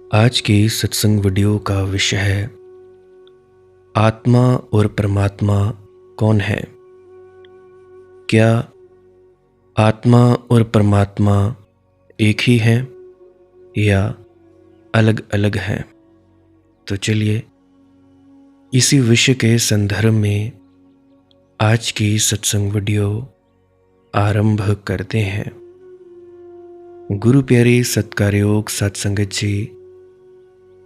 आज की सत्संग वीडियो का विषय है आत्मा और परमात्मा कौन है। क्या आत्मा और परमात्मा एक ही हैं या अलग अलग हैं? तो चलिए इसी विषय के संदर्भ में आज की सत्संग वीडियो आरंभ करते हैं। गुरु प्यारे सत्कारयोग सत्संगत जी,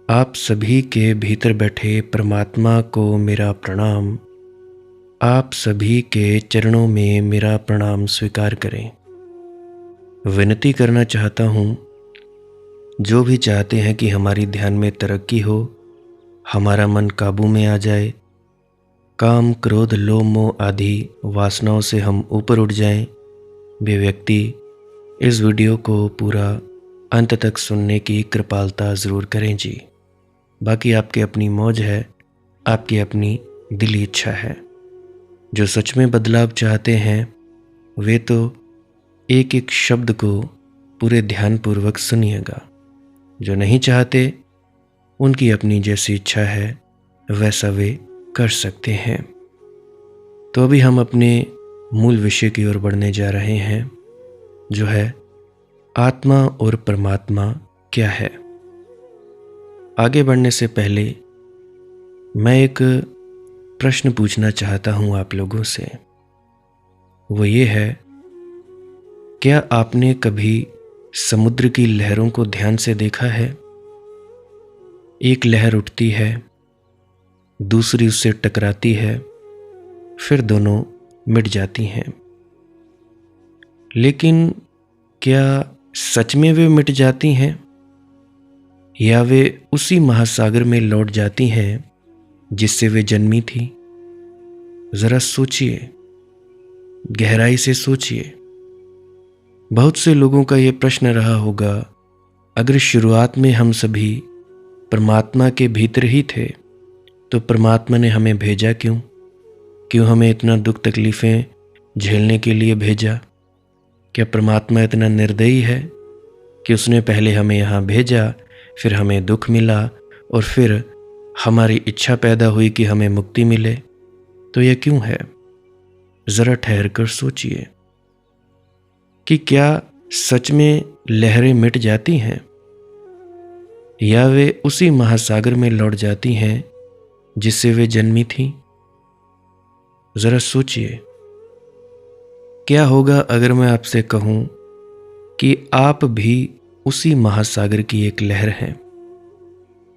आप सभी के भीतर बैठे परमात्मा को मेरा प्रणाम। आप सभी के चरणों में मेरा प्रणाम स्वीकार करें। विनती करना चाहता हूँ, जो भी चाहते हैं कि हमारी ध्यान में तरक्की हो, हमारा मन काबू में आ जाए, काम क्रोध लोभ मोह आदि वासनाओं से हम ऊपर उठ जाएं, वे व्यक्ति इस वीडियो को पूरा अंत तक सुनने की कृपालता ज़रूर करें जी। बाकी आपकी अपनी मौज है, आपकी अपनी दिली इच्छा है। जो सच में बदलाव चाहते हैं वे तो एक एक शब्द को पूरे ध्यानपूर्वक सुनिएगा। जो नहीं चाहते उनकी अपनी जैसी इच्छा है वैसा वे कर सकते हैं। तो अभी हम अपने मूल विषय की ओर बढ़ने जा रहे हैं, जो है आत्मा और परमात्मा क्या है। आगे बढ़ने से पहले मैं एक प्रश्न पूछना चाहता हूं आप लोगों से। वो ये है, क्या आपने कभी समुद्र की लहरों को ध्यान से देखा है? एक लहर उठती है, दूसरी उससे टकराती है, फिर दोनों मिट जाती हैं। लेकिन क्या सच में वे मिट जाती हैं या वे उसी महासागर में लौट जाती हैं जिससे वे जन्मी थी? जरा सोचिए, गहराई से सोचिए। बहुत से लोगों का यह प्रश्न रहा होगा, अगर शुरुआत में हम सभी परमात्मा के भीतर ही थे तो परमात्मा ने हमें भेजा क्यों? क्यों हमें इतना दुख तकलीफें झेलने के लिए भेजा? क्या परमात्मा इतना निर्दयी है कि उसने पहले हमें यहाँ भेजा, फिर हमें दुख मिला और फिर हमारी इच्छा पैदा हुई कि हमें मुक्ति मिले? तो यह क्यों है? जरा ठहर कर सोचिए कि क्या सच में लहरें मिट जाती हैं या वे उसी महासागर में लौट जाती हैं जिससे वे जन्मी थी? जरा सोचिए, क्या होगा अगर मैं आपसे कहूं कि आप भी उसी महासागर की एक लहर हैं,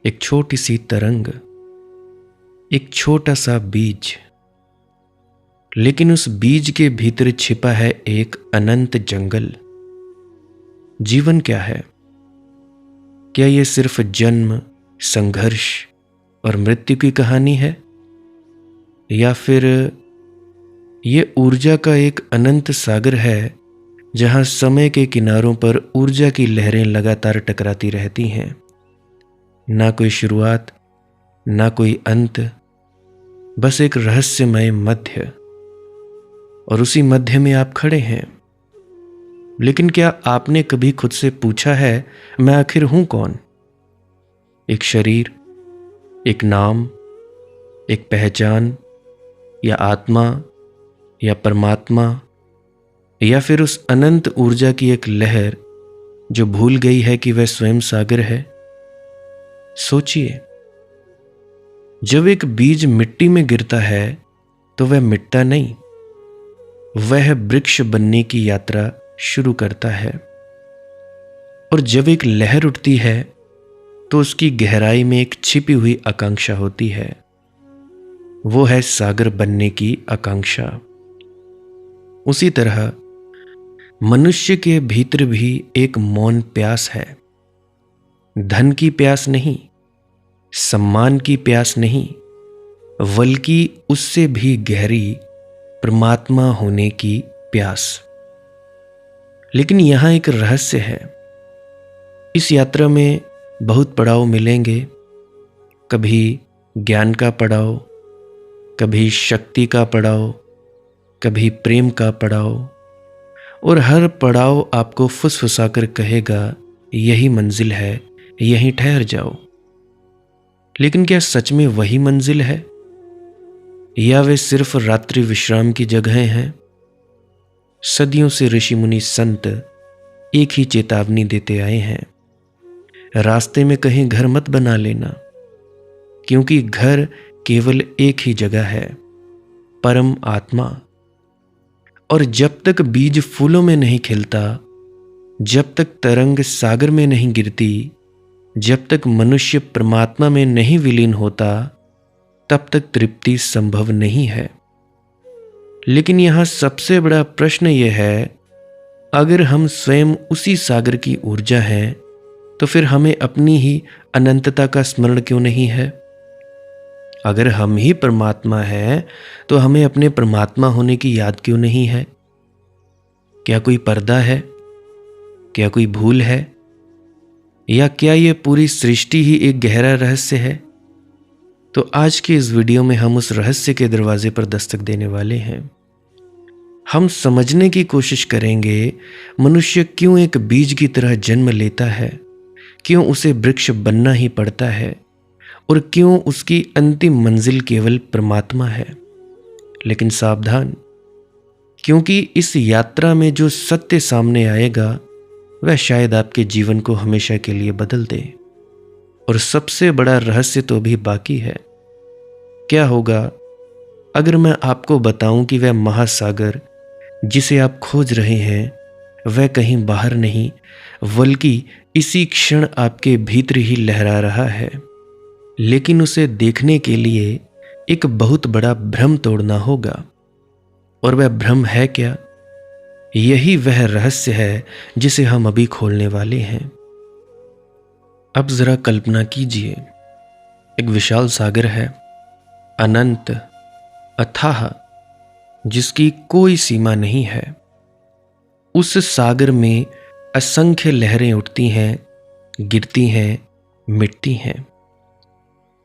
एक छोटी सी तरंग, एक छोटा सा बीज, लेकिन उस बीज के भीतर छिपा है एक अनंत जंगल। जीवन क्या है? क्या यह सिर्फ जन्म, संघर्ष और मृत्यु की कहानी है, या फिर यह ऊर्जा का एक अनंत सागर है जहां समय के किनारों पर ऊर्जा की लहरें लगातार टकराती रहती हैं? ना कोई शुरुआत, ना कोई अंत, बस एक रहस्यमय मध्य, और उसी मध्य में आप खड़े हैं। लेकिन क्या आपने कभी खुद से पूछा है, मैं आखिर हूं कौन? एक शरीर, एक नाम, एक पहचान, या आत्मा, या परमात्मा, या फिर उस अनंत ऊर्जा की एक लहर जो भूल गई है कि वह स्वयं सागर है? सोचिए, जब एक बीज मिट्टी में गिरता है तो वह मिटता नहीं, वह वृक्ष बनने की यात्रा शुरू करता है। और जब एक लहर उठती है तो उसकी गहराई में एक छिपी हुई आकांक्षा होती है, वो है सागर बनने की आकांक्षा। उसी तरह मनुष्य के भीतर भी एक मौन प्यास है। धन की प्यास नहीं, सम्मान की प्यास नहीं, बल्कि उससे भी गहरी परमात्मा होने की प्यास। लेकिन यहां एक रहस्य है। इस यात्रा में बहुत पड़ाव मिलेंगे। कभी ज्ञान का पड़ाव, कभी शक्ति का पड़ाव, कभी प्रेम का पड़ाव, और हर पड़ाव आपको फुसफुसाकर कहेगा यही मंजिल है, यहीं ठहर जाओ। लेकिन क्या सच में वही मंजिल है, या वे सिर्फ रात्रि विश्राम की जगहें हैं? सदियों से ऋषि मुनि संत एक ही चेतावनी देते आए हैं, रास्ते में कहीं घर मत बना लेना, क्योंकि घर केवल एक ही जगह है, परम आत्मा। और जब तक बीज फूलों में नहीं खिलता, जब तक तरंग सागर में नहीं गिरती, जब तक मनुष्य परमात्मा में नहीं विलीन होता, तब तक तृप्ति संभव नहीं है। लेकिन यहां सबसे बड़ा प्रश्न यह है, अगर हम स्वयं उसी सागर की ऊर्जा हैं, तो फिर हमें अपनी ही अनंतता का स्मरण क्यों नहीं है? अगर हम ही परमात्मा हैं, तो हमें अपने परमात्मा होने की याद क्यों नहीं है? क्या कोई पर्दा है? क्या कोई भूल है? या क्या यह पूरी सृष्टि ही एक गहरा रहस्य है? तो आज के इस वीडियो में हम उस रहस्य के दरवाजे पर दस्तक देने वाले हैं। हम समझने की कोशिश करेंगे, मनुष्य क्यों एक बीज की तरह जन्म लेता है, क्यों उसे वृक्ष बनना ही पड़ता है, और क्यों उसकी अंतिम मंजिल केवल परमात्मा है। लेकिन सावधान, क्योंकि इस यात्रा में जो सत्य सामने आएगा, वह शायद आपके जीवन को हमेशा के लिए बदल दे। और सबसे बड़ा रहस्य तो भी बाकी है। क्या होगा अगर मैं आपको बताऊं कि वह महासागर जिसे आप खोज रहे हैं, वह कहीं बाहर नहीं, बल्कि इसी क्षण आपके भीतर ही लहरा रहा है। लेकिन उसे देखने के लिए एक बहुत बड़ा भ्रम तोड़ना होगा। और वह भ्रम है क्या? यही वह रहस्य है जिसे हम अभी खोलने वाले हैं। अब जरा कल्पना कीजिए, एक विशाल सागर है, अनंत, अथाह, जिसकी कोई सीमा नहीं है। उस सागर में असंख्य लहरें उठती हैं, गिरती हैं, मिटती हैं।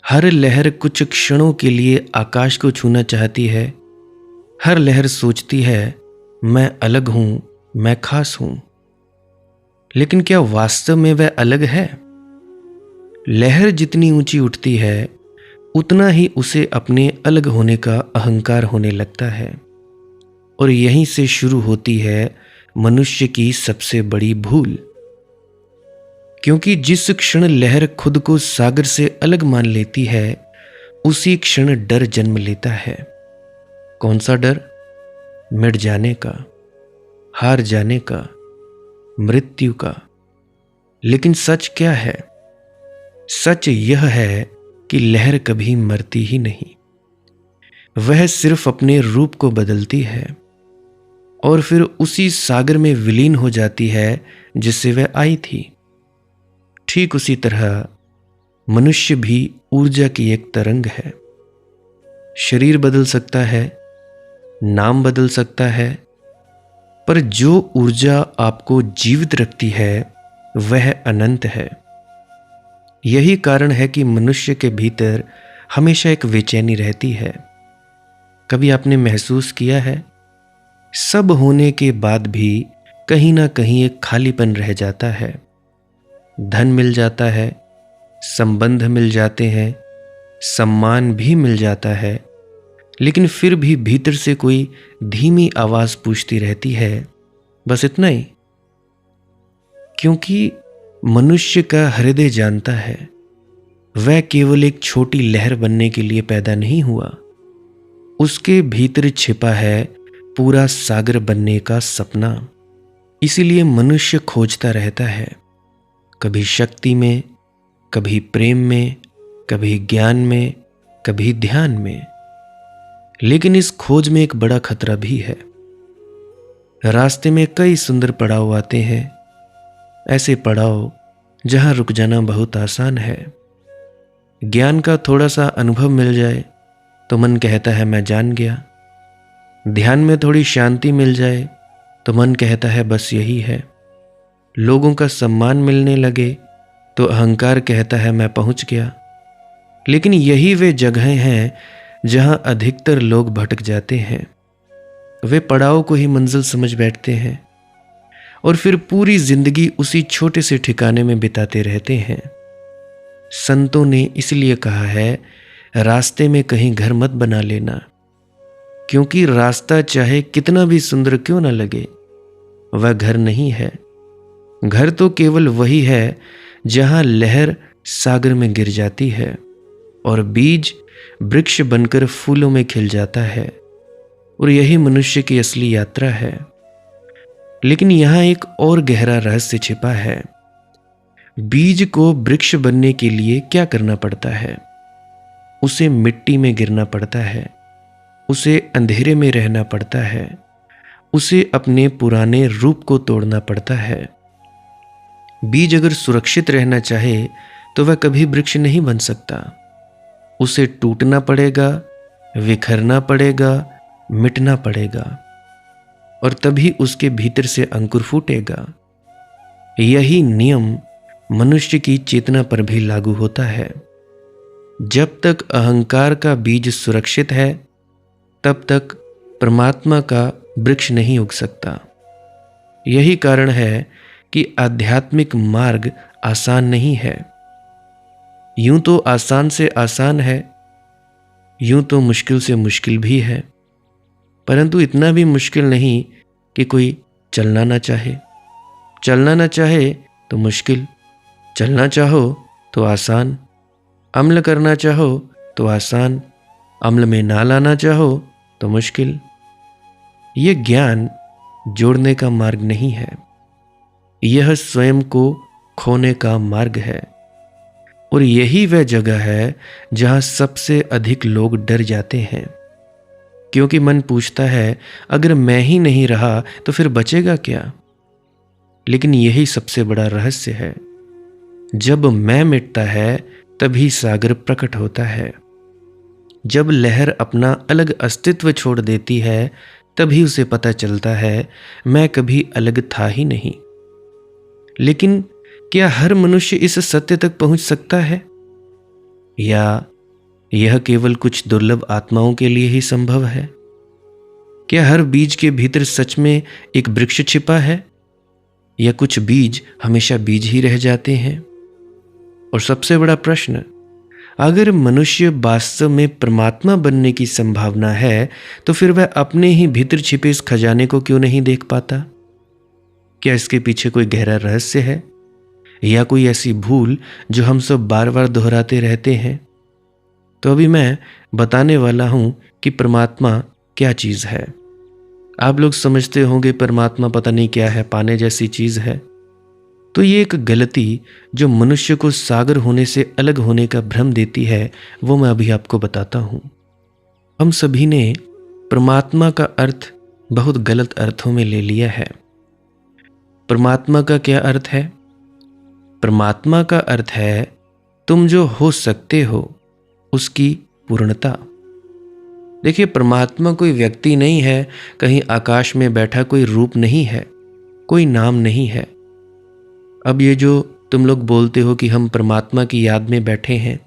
हर लहर कुछ क्षणों के लिए आकाश को छूना चाहती है। हर लहर सोचती है, मैं अलग हूं, मैं खास हूं। लेकिन क्या वास्तव में वह अलग है? लहर जितनी ऊंची उठती है, उतना ही उसे अपने अलग होने का अहंकार होने लगता है। और यहीं से शुरू होती है मनुष्य की सबसे बड़ी भूल। क्योंकि जिस क्षण लहर खुद को सागर से अलग मान लेती है, उसी क्षण डर जन्म लेता है। कौन सा डर? मिट जाने का, हार जाने का, मृत्यु का। लेकिन सच क्या है? सच यह है कि लहर कभी मरती ही नहीं। वह सिर्फ अपने रूप को बदलती है और फिर उसी सागर में विलीन हो जाती है जिससे वह आई थी। ठीक उसी तरह मनुष्य भी ऊर्जा की एक तरंग है। शरीर बदल सकता है, नाम बदल सकता है, पर जो ऊर्जा आपको जीवित रखती है वह अनंत है। यही कारण है कि मनुष्य के भीतर हमेशा एक बेचैनी रहती है। कभी आपने महसूस किया है, सब होने के बाद भी कहीं ना कहीं एक खालीपन रह जाता है। धन मिल जाता है, संबंध मिल जाते हैं, सम्मान भी मिल जाता है, लेकिन फिर भी भीतर से कोई धीमी आवाज पूछती रहती है, बस इतना ही। क्योंकि मनुष्य का हृदय जानता है, वह केवल एक छोटी लहर बनने के लिए पैदा नहीं हुआ। उसके भीतर छिपा है पूरा सागर बनने का सपना। इसीलिए मनुष्य खोजता रहता है, कभी शक्ति में, कभी प्रेम में, कभी ज्ञान में, कभी ध्यान में। लेकिन इस खोज में एक बड़ा खतरा भी है। रास्ते में कई सुंदर पड़ाव आते हैं, ऐसे पड़ाव जहां रुक जाना बहुत आसान है। ज्ञान का थोड़ा सा अनुभव मिल जाए तो मन कहता है मैं जान गया। ध्यान में थोड़ी शांति मिल जाए तो मन कहता है बस यही है। लोगों का सम्मान मिलने लगे तो अहंकार कहता है मैं पहुंच गया। लेकिन यही वे जगहें हैं जहां अधिकतर लोग भटक जाते हैं। वे पड़ाव को ही मंजिल समझ बैठते हैं और फिर पूरी जिंदगी उसी छोटे से ठिकाने में बिताते रहते हैं। संतों ने इसलिए कहा है, रास्ते में कहीं घर मत बना लेना, क्योंकि रास्ता चाहे कितना भी सुंदर क्यों न लगे, वह घर नहीं है। घर तो केवल वही है जहां लहर सागर में गिर जाती है और बीज वृक्ष बनकर फूलों में खिल जाता है, और यही मनुष्य की असली यात्रा है। लेकिन यहां एक और गहरा रहस्य छिपा है। बीज को वृक्ष बनने के लिए क्या करना पड़ता है? उसे मिट्टी में गिरना पड़ता है, उसे अंधेरे में रहना पड़ता है, उसे अपने पुराने रूप को तोड़ना पड़ता है। बीज अगर सुरक्षित रहना चाहे तो वह कभी वृक्ष नहीं बन सकता। उसे टूटना पड़ेगा, विखरना पड़ेगा, मिटना पड़ेगा, और तभी उसके भीतर से अंकुर फूटेगा। यही नियम मनुष्य की चेतना पर भी लागू होता है। जब तक अहंकार का बीज सुरक्षित है, तब तक परमात्मा का वृक्ष नहीं उग सकता। यही कारण है कि आध्यात्मिक मार्ग आसान नहीं है। यूं तो आसान से आसान है, यूं तो मुश्किल से मुश्किल भी है, परंतु इतना भी मुश्किल नहीं कि कोई चलना ना चाहे। चलना ना चाहे तो मुश्किल, चलना चाहो तो आसान, अम्ल करना चाहो तो आसान, अम्ल में ना लाना चाहो तो मुश्किल। यह ज्ञान जोड़ने का मार्ग नहीं है, यह स्वयं को खोने का मार्ग है। और यही वह जगह है जहां सबसे अधिक लोग डर जाते हैं, क्योंकि मन पूछता है, अगर मैं ही नहीं रहा तो फिर बचेगा क्या? लेकिन यही सबसे बड़ा रहस्य है। जब मैं मिटता है तभी सागर प्रकट होता है। जब लहर अपना अलग अस्तित्व छोड़ देती है, तभी उसे पता चलता है, मैं कभी अलग था ही नहीं। लेकिन क्या हर मनुष्य इस सत्य तक पहुंच सकता है, या यह केवल कुछ दुर्लभ आत्माओं के लिए ही संभव है? क्या हर बीज के भीतर सच में एक वृक्ष छिपा है, या कुछ बीज हमेशा बीज ही रह जाते हैं? और सबसे बड़ा प्रश्न, अगर मनुष्य वास्तव में परमात्मा बनने की संभावना है, तो फिर वह अपने ही भीतर छिपे इस खजाने को क्यों नहीं देख पाता? क्या इसके पीछे कोई गहरा रहस्य है, या कोई ऐसी भूल जो हम सब बार बार दोहराते रहते हैं? तो अभी मैं बताने वाला हूं कि परमात्मा क्या चीज है। आप लोग समझते होंगे परमात्मा पता नहीं क्या है, पाने जैसी चीज है। तो ये एक गलती जो मनुष्य को सागर होने से अलग होने का भ्रम देती है, वो मैं अभी आपको बताता हूं। हम सभी ने परमात्मा का अर्थ बहुत गलत अर्थों में ले लिया है। परमात्मा का क्या अर्थ है? परमात्मा का अर्थ है तुम जो हो सकते हो उसकी पूर्णता। देखिए, परमात्मा कोई व्यक्ति नहीं है, कहीं आकाश में बैठा कोई रूप नहीं है, कोई नाम नहीं है। अब ये जो तुम लोग बोलते हो कि हम परमात्मा की याद में बैठे हैं,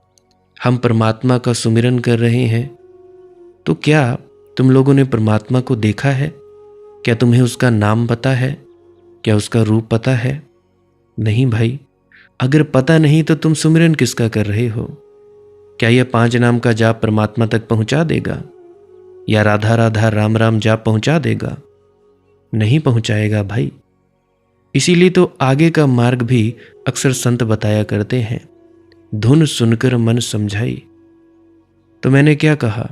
हम परमात्मा का सुमिरन कर रहे हैं, तो क्या तुम लोगों ने परमात्मा को देखा है? क्या तुम्हें उसका नाम पता है? क्या उसका रूप पता है? नहीं भाई। अगर पता नहीं तो तुम सुमिरन किसका कर रहे हो? क्या यह 5 नाम का जाप परमात्मा तक पहुंचा देगा, या राधा राधा राम राम जाप पहुंचा देगा? नहीं पहुंचाएगा भाई। इसीलिए तो आगे का मार्ग भी अक्सर संत बताया करते हैं, धुन सुनकर मन समझाई। तो मैंने क्या कहा?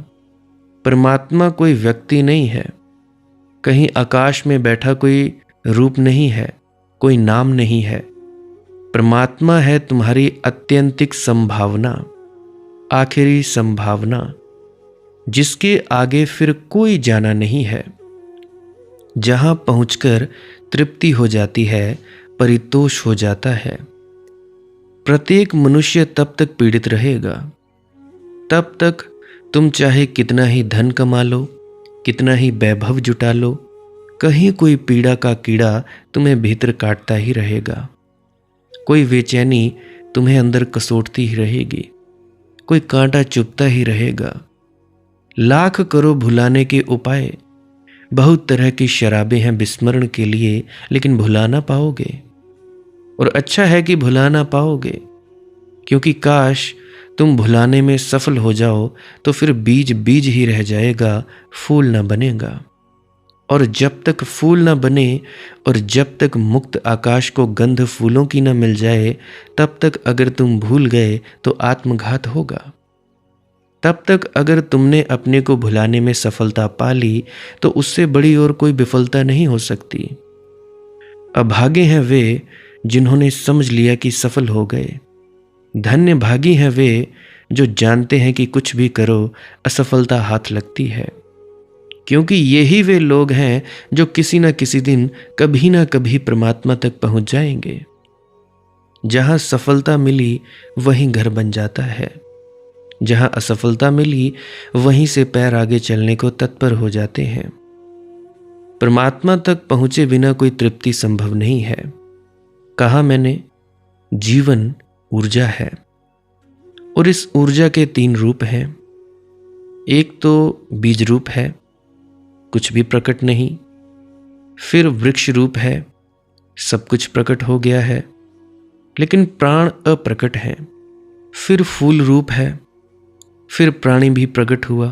परमात्मा कोई व्यक्ति नहीं है, कहीं आकाश में बैठा कोई रूप नहीं है, कोई नाम नहीं है। परमात्मा है तुम्हारी अत्यंतिक संभावना, आखिरी संभावना, जिसके आगे फिर कोई जाना नहीं है, जहां पहुंचकर तृप्ति हो जाती है, परितोष हो जाता है। प्रत्येक मनुष्य तब तक पीड़ित रहेगा, तब तक तुम चाहे कितना ही धन कमा लो, कितना ही वैभव जुटा लो, कहीं कोई पीड़ा का कीड़ा तुम्हें भीतर काटता ही रहेगा। कोई बेचैनी तुम्हें अंदर कसोटती ही रहेगी, कोई कांटा चुभता ही रहेगा। लाख करो भुलाने के उपाय, बहुत तरह की शराबें हैं विस्मरण के लिए, लेकिन भुला ना पाओगे। और अच्छा है कि भुला ना पाओगे, क्योंकि काश तुम भुलाने में सफल हो जाओ तो फिर बीज बीज ही रह जाएगा, फूल न बनेगा। और जब तक फूल न बने और जब तक मुक्त आकाश को गंध फूलों की न मिल जाए, तब तक अगर तुम भूल गए तो आत्मघात होगा। तब तक अगर तुमने अपने को भुलाने में सफलता पा ली तो उससे बड़ी और कोई विफलता नहीं हो सकती। अभागे हैं वे जिन्होंने समझ लिया कि सफल हो गए। धन्य भागी हैं वे जो जानते हैं कि कुछ भी करो असफलता हाथ लगती है, क्योंकि यही वे लोग हैं जो किसी न किसी दिन कभी ना कभी परमात्मा तक पहुंच जाएंगे। जहां सफलता मिली वहीं घर बन जाता है, जहां असफलता मिली वहीं से पैर आगे चलने को तत्पर हो जाते हैं। परमात्मा तक पहुंचे बिना कोई तृप्ति संभव नहीं है। कहा मैंने, जीवन ऊर्जा है और इस ऊर्जा के 3 रूप हैं। एक तो बीज रूप है, कुछ भी प्रकट नहीं। फिर वृक्ष रूप है, सब कुछ प्रकट हो गया है लेकिन प्राण अप्रकट है। फिर फूल रूप है, फिर प्राणी भी प्रकट हुआ।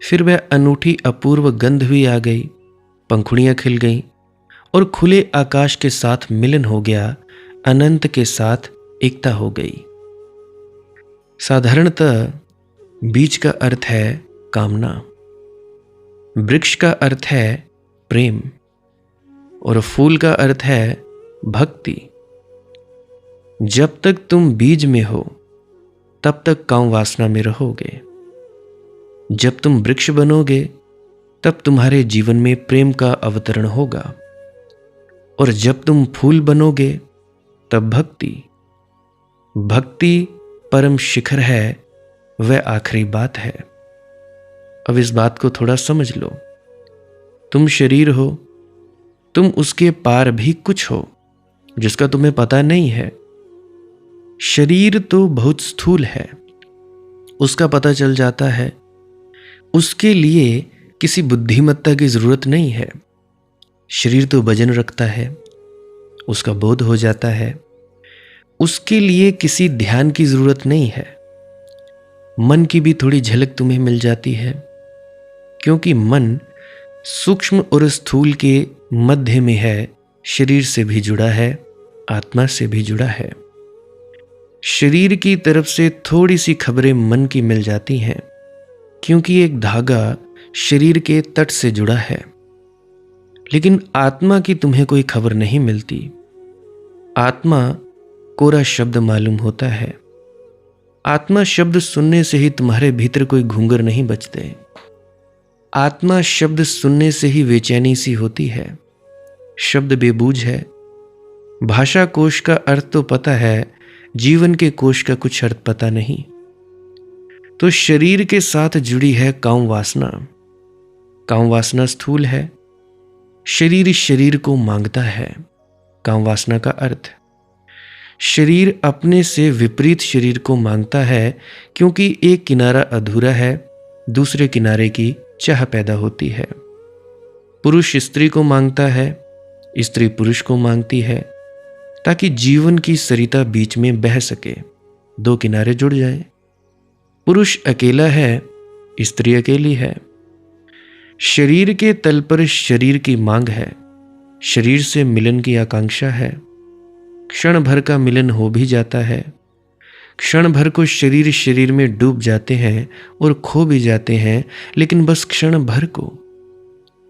फिर वह अनूठी अपूर्व गंध भी आ गई, पंखुड़ियां खिल गईं और खुले आकाश के साथ मिलन हो गया, अनंत के साथ एकता हो गई। साधारणतः बीज का अर्थ है कामना, वृक्ष का अर्थ है प्रेम और फूल का अर्थ है भक्ति। जब तक तुम बीज में हो तब तक काम वासना में रहोगे। जब तुम वृक्ष बनोगे तब तुम्हारे जीवन में प्रेम का अवतरण होगा और जब तुम फूल बनोगे तब भक्ति परम शिखर है, वह आखिरी बात है। अब इस बात को थोड़ा समझ लो। तुम शरीर हो, तुम उसके पार भी कुछ हो जिसका तुम्हें पता नहीं है। शरीर तो बहुत स्थूल है, उसका पता चल जाता है। उसके लिए किसी बुद्धिमत्ता की जरूरत नहीं है। शरीर तो वजन रखता है, उसका बोध हो जाता है। उसके लिए किसी ध्यान की जरूरत नहीं है। मन की भी थोड़ी झलक तुम्हें मिल जाती है, क्योंकि मन सूक्ष्म और स्थूल के मध्य में है, शरीर से भी जुड़ा है, आत्मा से भी जुड़ा है। शरीर की तरफ से थोड़ी सी खबरें मन की मिल जाती हैं, क्योंकि एक धागा शरीर के तट से जुड़ा है। लेकिन आत्मा की तुम्हें कोई खबर नहीं मिलती। आत्मा कोरा शब्द मालूम होता है। आत्मा शब्द सुनने से ही तुम्हारे भीतर कोई घूंगर नहीं बजते। आत्मा शब्द सुनने से ही बेचैनी सी होती है। शब्द बेबूझ है। भाषा कोश का अर्थ तो पता है, जीवन के कोश का कुछ अर्थ पता नहीं। तो शरीर के साथ जुड़ी है काम वासना। काम वासना स्थूल है। शरीर शरीर को मांगता है। काम वासना का अर्थ, शरीर अपने से विपरीत शरीर को मांगता है, क्योंकि एक किनारा अधूरा है, दूसरे किनारे की चाह पैदा होती है। पुरुष स्त्री को मांगता है, स्त्री पुरुष को मांगती है, ताकि जीवन की सरिता बीच में बह सके, 2 किनारे जुड़ जाएं। पुरुष अकेला है, स्त्री अकेली है। शरीर के तल पर शरीर की मांग है, शरीर से मिलन की आकांक्षा है। क्षण भर का मिलन हो भी जाता है। क्षण भर को शरीर शरीर में डूब जाते हैं और खो भी जाते हैं, लेकिन बस क्षण भर को।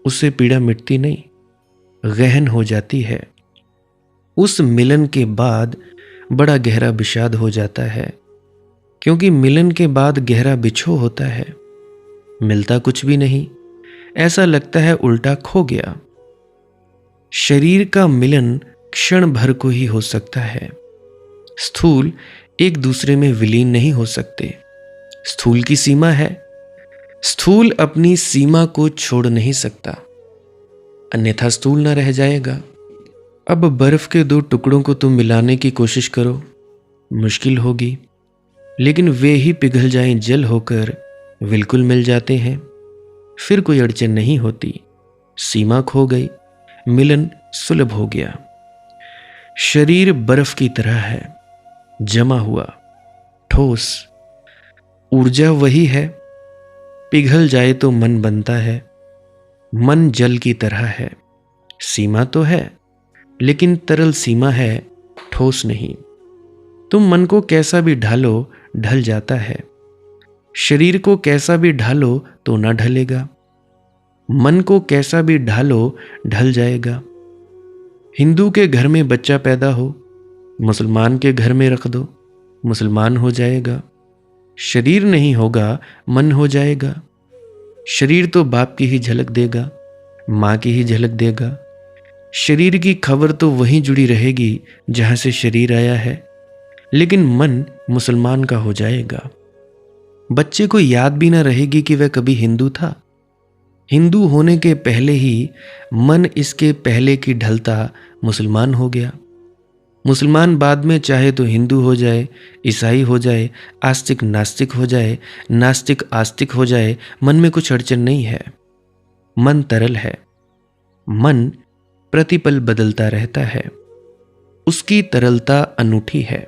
उससे पीड़ा मिटती नहीं, गहन हो जाती है। उस मिलन के बाद बड़ा गहरा विषाद हो जाता है, क्योंकि मिलन के बाद गहरा बिछोह होता है। मिलता कुछ भी नहीं, ऐसा लगता है उल्टा खो गया। शरीर का मिलन क्षण भर को ही हो सकता है। स्थूल एक दूसरे में विलीन नहीं हो सकते। स्थूल की सीमा है। स्थूल अपनी सीमा को छोड़ नहीं सकता, अन्यथा स्थूल न रह जाएगा। अब बर्फ के 2 टुकड़ों को तुम मिलाने की कोशिश करो, मुश्किल होगी, लेकिन वे ही पिघल जाएं जल होकर, बिल्कुल मिल जाते हैं। फिर कोई अड़चन नहीं होती। सीमा खो गई, मिलन सुलभ हो गया। शरीर बर्फ की तरह है, जमा हुआ, ठोस। ऊर्जा वही है, पिघल जाए तो मन बनता है। मन जल की तरह है, सीमा तो है लेकिन तरल सीमा है, ठोस नहीं। तुम मन को कैसा भी ढालो ढल जाता है, शरीर को कैसा भी ढालो तो ना ढलेगा। मन को कैसा भी ढालो ढल जाएगा। हिंदू के घर में बच्चा पैदा हो, मुसलमान के घर में रख दो, मुसलमान हो जाएगा। शरीर नहीं होगा, मन हो जाएगा। शरीर तो बाप की ही झलक देगा, माँ की ही झलक देगा। शरीर की खबर तो वहीं जुड़ी रहेगी जहां से शरीर आया है, लेकिन मन मुसलमान का हो जाएगा। बच्चे को याद भी ना रहेगी कि वह कभी हिंदू था। हिंदू होने के पहले ही मन इसके पहले की ढलता मुसलमान हो गया। मुसलमान बाद में चाहे तो हिंदू हो जाए, ईसाई हो जाए, आस्तिक नास्तिक हो जाए, नास्तिक आस्तिक हो जाए, मन में कुछ अड़चन नहीं है। मन तरल है, मन प्रतिपल बदलता रहता है, उसकी तरलता अनूठी है।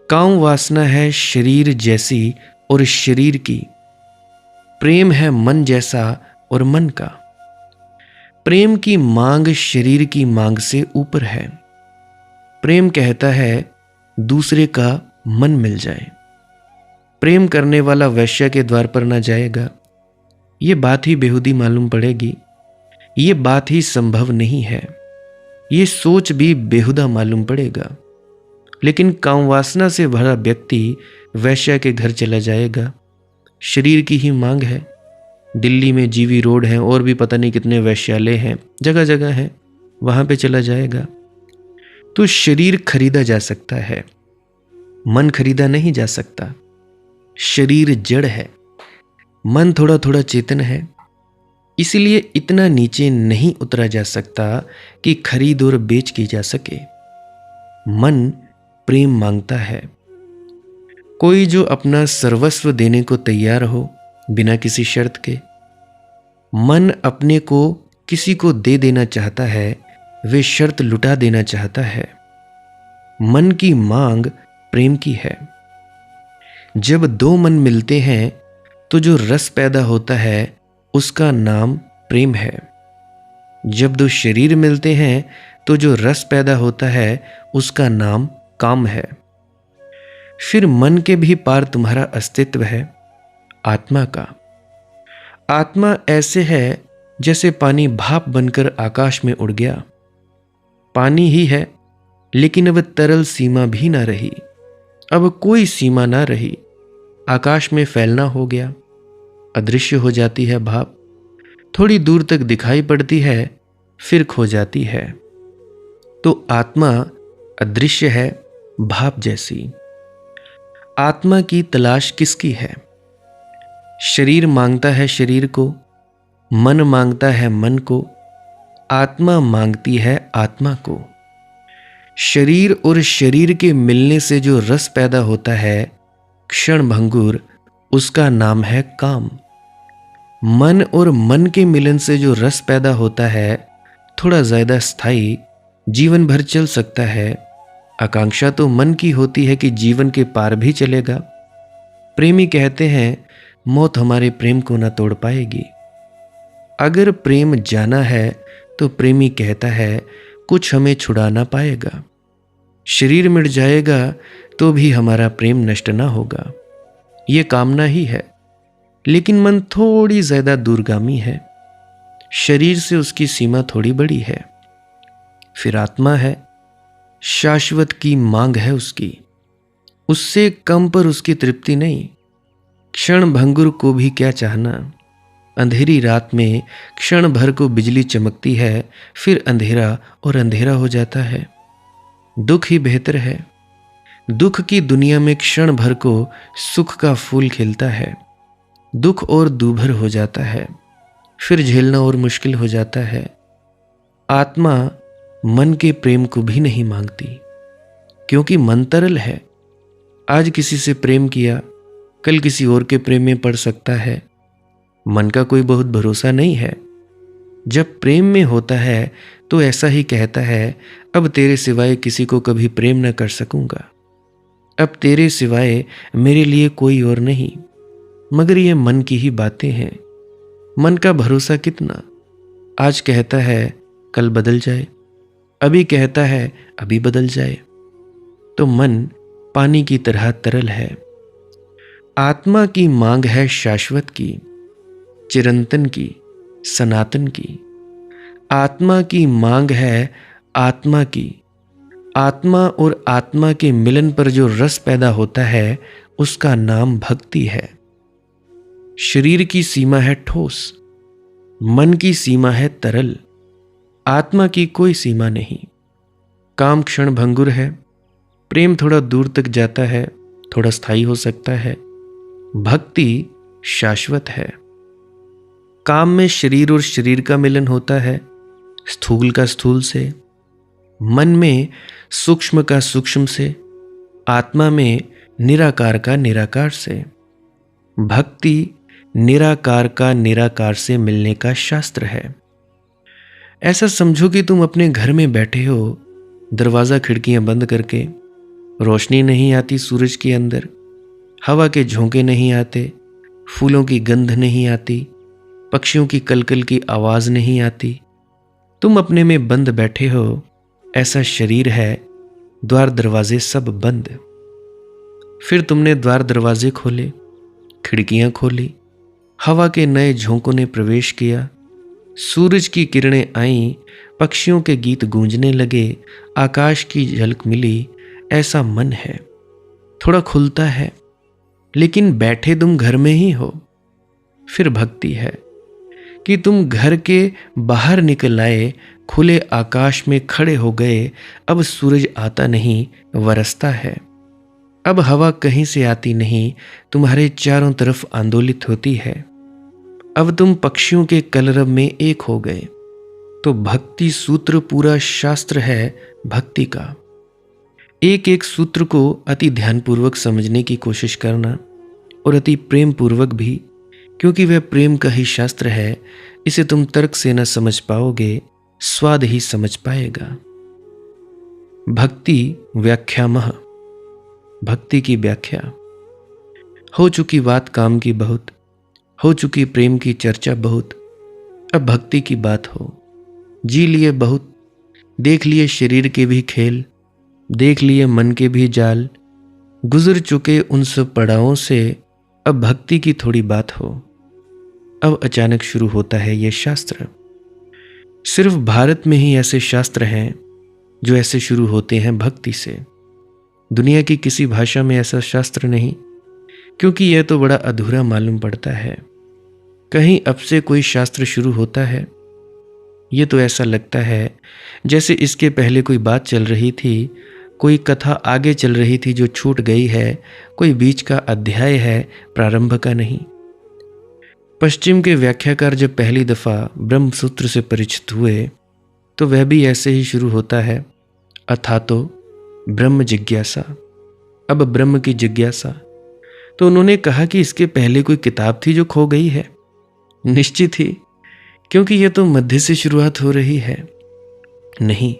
काम वासना है शरीर जैसी और शरीर की, प्रेम है मन जैसा और मन का। प्रेम की मांग शरीर की मांग से ऊपर है। प्रेम कहता है दूसरे का मन मिल जाए। प्रेम करने वाला वैश्य के द्वार पर न जाएगा, ये बात ही बेहूदी मालूम पड़ेगी। ये बात ही संभव नहीं है, ये सोच भी बेहुदा मालूम पड़ेगा। लेकिन कामवासना से भरा व्यक्ति वैश्य के घर चला जाएगा। शरीर की ही मांग है। दिल्ली में जीवी रोड है और भी पता नहीं कितने वैश्यालय हैं, जगह जगह हैं, वहां पे चला जाएगा। तो शरीर खरीदा जा सकता है, मन खरीदा नहीं जा सकता। शरीर जड़ है, मन थोड़ा थोड़ा चेतन है, इसलिए इतना नीचे नहीं उतरा जा सकता कि खरीद और बेच की जा सके। मन प्रेम मांगता है। कोई जो अपना सर्वस्व देने को तैयार हो बिना किसी शर्त के। मन अपने को किसी को दे देना चाहता है, वे शर्त लुटा देना चाहता है। मन की मांग प्रेम की है। जब दो मन मिलते हैं तो जो रस पैदा होता है उसका नाम प्रेम है। जब दो शरीर मिलते हैं तो जो रस पैदा होता है उसका नाम काम है। फिर मन के भी पार तुम्हारा अस्तित्व है, आत्मा का। आत्मा ऐसे है जैसे पानी भाप बनकर आकाश में उड़ गया। पानी ही है, लेकिन अब तरल सीमा भी ना रही, अब कोई सीमा ना रही। आकाश में फैलना हो गया, अदृश्य हो जाती है भाप, थोड़ी दूर तक दिखाई पड़ती है, फिर खो जाती है। तो आत्मा अदृश्य है, भाप जैसी। आत्मा की तलाश किसकी है? शरीर मांगता है शरीर को, मन मांगता है मन को, आत्मा मांगती है आत्मा को। शरीर और शरीर के मिलने से जो रस पैदा होता है क्षण भंगुर, उसका नाम है काम। मन और मन के मिलन से जो रस पैदा होता है थोड़ा ज्यादा स्थायी, जीवन भर चल सकता है। आकांक्षा तो मन की होती है कि जीवन के पार भी चलेगा। प्रेमी कहते हैं मौत हमारे प्रेम को ना तोड़ पाएगी। अगर प्रेम जाना है तो प्रेमी कहता है कुछ हमें छुड़ा ना पाएगा। शरीर मिट जाएगा तो भी हमारा प्रेम नष्ट ना होगा, ये कामना ही है। लेकिन मन थोड़ी ज्यादा दूरगामी है, शरीर से उसकी सीमा थोड़ी बड़ी है। फिर आत्मा है, शाश्वत की मांग है उसकी, उससे कम पर उसकी तृप्ति नहीं। क्षण भंगुर को भी क्या चाहना। अंधेरी रात में क्षण भर को बिजली चमकती है, फिर अंधेरा और अंधेरा हो जाता है। दुख ही बेहतर है। दुख की दुनिया में क्षण भर को सुख का फूल खिलता है, दुख और दूभर हो जाता है, फिर झेलना और मुश्किल हो जाता है। आत्मा मन के प्रेम को भी नहीं मांगती, क्योंकि मन तरल है। आज किसी से प्रेम किया, कल किसी और के प्रेम में पड़ सकता है। मन का कोई बहुत भरोसा नहीं है। जब प्रेम में होता है तो ऐसा ही कहता है, अब तेरे सिवाय किसी को कभी प्रेम न कर सकूंगा। अब तेरे सिवाय मेरे लिए कोई और नहीं। मगर ये मन की ही बातें हैं। मन का भरोसा कितना। आज कहता है कल बदल जाए, अभी कहता है अभी बदल जाए। तो मन पानी की तरह तरल है। आत्मा की मांग है शाश्वत की, चिरंतन की, सनातन की। आत्मा की मांग है आत्मा की। आत्मा और आत्मा के मिलन पर जो रस पैदा होता है उसका नाम भक्ति है। शरीर की सीमा है ठोस, मन की सीमा है तरल, आत्मा की कोई सीमा नहीं। काम क्षण भंगुर है, प्रेम थोड़ा दूर तक जाता है, थोड़ा स्थायी हो सकता है। भक्ति शाश्वत है। काम में शरीर और शरीर का मिलन होता है, स्थूल का स्थूल से। मन में सूक्ष्म का सूक्ष्म से, आत्मा में निराकार का निराकार से। भक्ति निराकार का निराकार से मिलने का शास्त्र है। ऐसा समझो कि तुम अपने घर में बैठे हो, दरवाजा खिड़कियां बंद करके। रोशनी नहीं आती सूरज के अंदर, हवा के झोंके नहीं आते, फूलों की गंध नहीं आती, पक्षियों की कलकल की आवाज नहीं आती। तुम अपने में बंद बैठे हो। ऐसा शरीर है, द्वार दरवाजे सब बंद। फिर तुमने द्वार दरवाजे खोले, खिड़कियां खोली, हवा के नए झोंकों ने प्रवेश किया, सूरज की किरणें आईं, पक्षियों के गीत गूंजने लगे, आकाश की झलक मिली। ऐसा मन है, थोड़ा खुलता है, लेकिन बैठे तुम घर में ही हो। फिर भक्ति है कि तुम घर के बाहर निकल आए, खुले आकाश में खड़े हो गए। अब सूरज आता नहीं, बरसता है। अब हवा कहीं से आती नहीं, तुम्हारे चारों तरफ आंदोलित होती है। अब तुम पक्षियों के कलरव में एक हो गए। तो भक्ति सूत्र पूरा शास्त्र है भक्ति का। एक एक सूत्र को अति ध्यानपूर्वक समझने की कोशिश करना, और अति प्रेम पूर्वक भी, क्योंकि वह प्रेम का ही शास्त्र है। इसे तुम तर्क से न समझ पाओगे, स्वाद ही समझ पाएगा। भक्ति व्याख्यामः, भक्ति की व्याख्या। हो चुकी बात काम की बहुत, हो चुकी प्रेम की चर्चा बहुत, अब भक्ति की बात हो। जी लिए बहुत, देख लिए शरीर के भी खेल, देख लिए मन के भी जाल, गुजर चुके उन सब पड़ावों से, अब भक्ति की थोड़ी बात हो। अब अचानक शुरू होता है ये शास्त्र। सिर्फ भारत में ही ऐसे शास्त्र हैं जो ऐसे शुरू होते हैं भक्ति से। दुनिया की किसी भाषा में ऐसा शास्त्र नहीं, क्योंकि यह तो बड़ा अधूरा मालूम पड़ता है। कहीं अब से कोई शास्त्र शुरू होता है, ये तो ऐसा लगता है जैसे इसके पहले कोई बात चल रही थी, कोई कथा आगे चल रही थी जो छूट गई है, कोई बीच का अध्याय है, प्रारंभ का नहीं। पश्चिम के व्याख्याकार जब पहली दफा ब्रह्म सूत्र से परिचित हुए तो वह भी ऐसे ही शुरू होता है, अथातो ब्रह्म जिज्ञासा। अब ब्रह्म की जिज्ञासा। तो उन्होंने कहा कि इसके पहले कोई किताब थी जो खो गई है। निश्चित ही, क्योंकि यह तो मध्य से शुरुआत हो रही है। नहीं,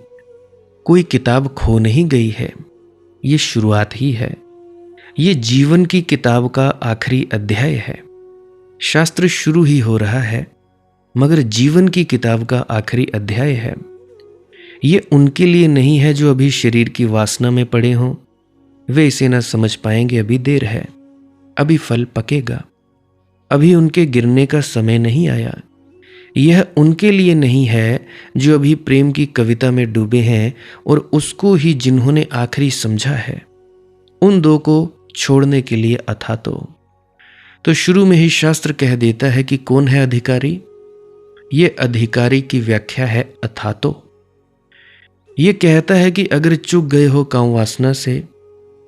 कोई किताब खो नहीं गई है, ये शुरुआत ही है। ये जीवन की किताब का आखिरी अध्याय है। शास्त्र शुरू ही हो रहा है, मगर जीवन की किताब का आखिरी अध्याय है। ये उनके लिए नहीं है जो अभी शरीर की वासना में पड़े हों, वे इसे ना समझ पाएंगे। अभी देर है, अभी फल पकेगा, अभी उनके गिरने का समय नहीं आया। यह उनके लिए नहीं है जो अभी प्रेम की कविता में डूबे हैं और उसको ही जिन्होंने आखिरी समझा है। उन दो को छोड़ने के लिए अथातो। तो शुरू में ही शास्त्र कह देता है कि कौन है अधिकारी। ये अधिकारी की व्याख्या है अथातो। ये कहता है कि अगर चूक गए हो काम वासना से,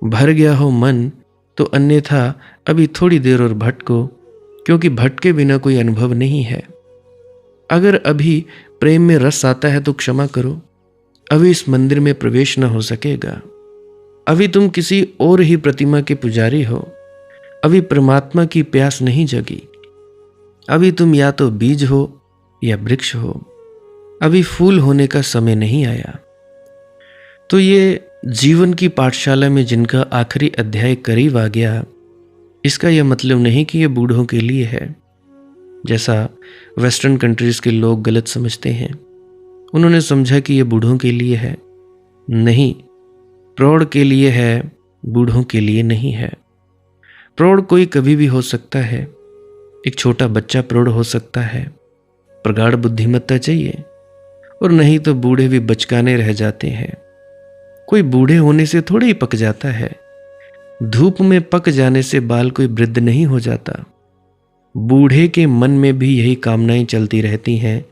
भर गया हो मन, तो अन्यथा अभी थोड़ी देर और भटको, क्योंकि भटके बिना कोई अनुभव नहीं है। अगर अभी प्रेम में रस आता है तो क्षमा करो, अभी इस मंदिर में प्रवेश न हो सकेगा। अभी तुम किसी और ही प्रतिमा के पुजारी हो, अभी परमात्मा की प्यास नहीं जगी। अभी तुम या तो बीज हो या वृक्ष हो, अभी फूल होने का समय नहीं आया। तो ये जीवन की पाठशाला में जिनका आखिरी अध्याय करीब आ गया, इसका यह मतलब नहीं कि यह बूढ़ों के लिए है, जैसा वेस्टर्न कंट्रीज के लोग गलत समझते हैं। उन्होंने समझा कि यह बूढ़ों के लिए है। नहीं, प्रौढ़ के लिए है, बूढ़ों के लिए नहीं है। प्रौढ़ कोई कभी भी हो सकता है। एक छोटा बच्चा प्रौढ़ हो सकता है। प्रगाढ़ बुद्धिमत्ता चाहिए, और नहीं तो बूढ़े भी बचकाने रह जाते हैं। कोई बूढ़े होने से थोड़ा ही पक जाता है। धूप में पक जाने से बाल कोई वृद्ध नहीं हो जाता। बूढ़े के मन में भी यही कामनाएं चलती रहती हैं,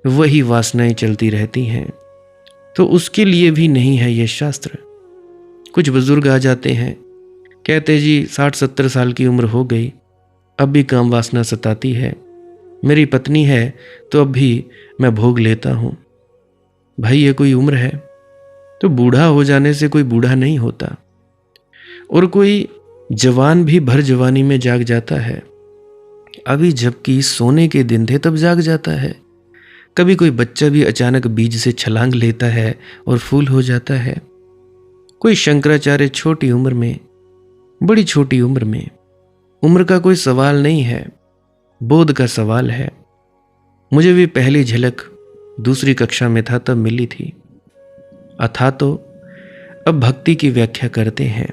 वही वासनाएं चलती रहती हैं। तो उसके लिए भी नहीं है ये शास्त्र। कुछ बुजुर्ग आ जाते हैं, कहते जी 60-70 साल की उम्र हो गई, अब भी काम वासना सताती है। मेरी पत्नी है तो अब भी मैं भोग लेता हूँ। भाई, ये कोई उम्र है? तो बूढ़ा हो जाने से कोई बूढ़ा नहीं होता। और कोई जवान भी भर जवानी में जाग जाता है, अभी जबकि सोने के दिन थे तब जाग जाता है। कभी कोई बच्चा भी अचानक बीज से छलांग लेता है और फूल हो जाता है। कोई शंकराचार्य छोटी उम्र में, बड़ी छोटी उम्र में। उम्र का कोई सवाल नहीं है, बोध का सवाल है। मुझे भी पहली झलक दूसरी कक्षा में था तब मिली थी। अथा तो अब भक्ति की व्याख्या करते हैं।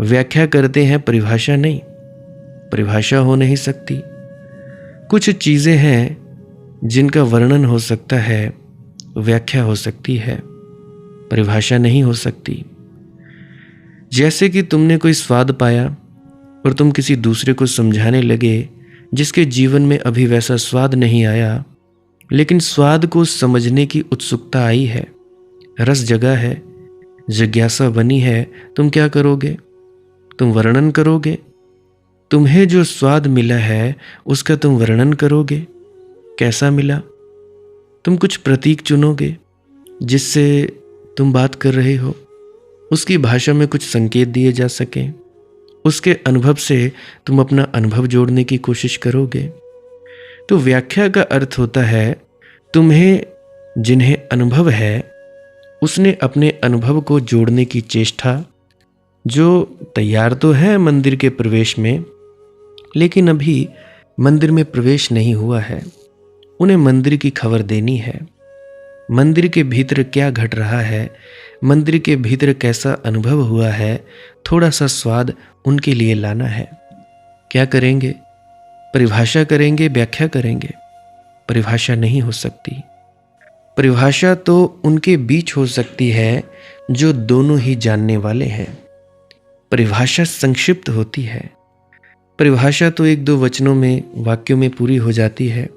व्याख्या करते हैं, परिभाषा नहीं। परिभाषा हो नहीं सकती। कुछ चीजें हैं जिनका वर्णन हो सकता है, व्याख्या हो सकती है, परिभाषा नहीं हो सकती। जैसे कि तुमने कोई स्वाद पाया और तुम किसी दूसरे को समझाने लगे जिसके जीवन में अभी वैसा स्वाद नहीं आया, लेकिन स्वाद को समझने की उत्सुकता आई है, रस जगा है, जिज्ञासा बनी है। तुम क्या करोगे? तुम वर्णन करोगे। तुम्हें जो स्वाद मिला है उसका तुम वर्णन करोगे, कैसा मिला। तुम कुछ प्रतीक चुनोगे जिससे तुम बात कर रहे हो, उसकी भाषा में कुछ संकेत दिए जा सकें। उसके अनुभव से तुम अपना अनुभव जोड़ने की कोशिश करोगे। तो व्याख्या का अर्थ होता है तुम्हें जिन्हें अनुभव है उसने अपने अनुभव को जोड़ने की चेष्टा, जो तैयार तो है मंदिर के प्रवेश में, लेकिन अभी मंदिर में प्रवेश नहीं हुआ है। उन्हें मंदिर की खबर देनी है। मंदिर के भीतर क्या घट रहा है, मंदिर के भीतर कैसा अनुभव हुआ है, थोड़ा सा स्वाद उनके लिए लाना है। क्या करेंगे? परिभाषा करेंगे, व्याख्या करेंगे। परिभाषा नहीं हो सकती। परिभाषा तो उनके बीच हो सकती है जो दोनों ही जानने वाले हैं। परिभाषा संक्षिप्त होती है। परिभाषा तो 1-2 वचनों में, वाक्यों में पूरी हो जाती है,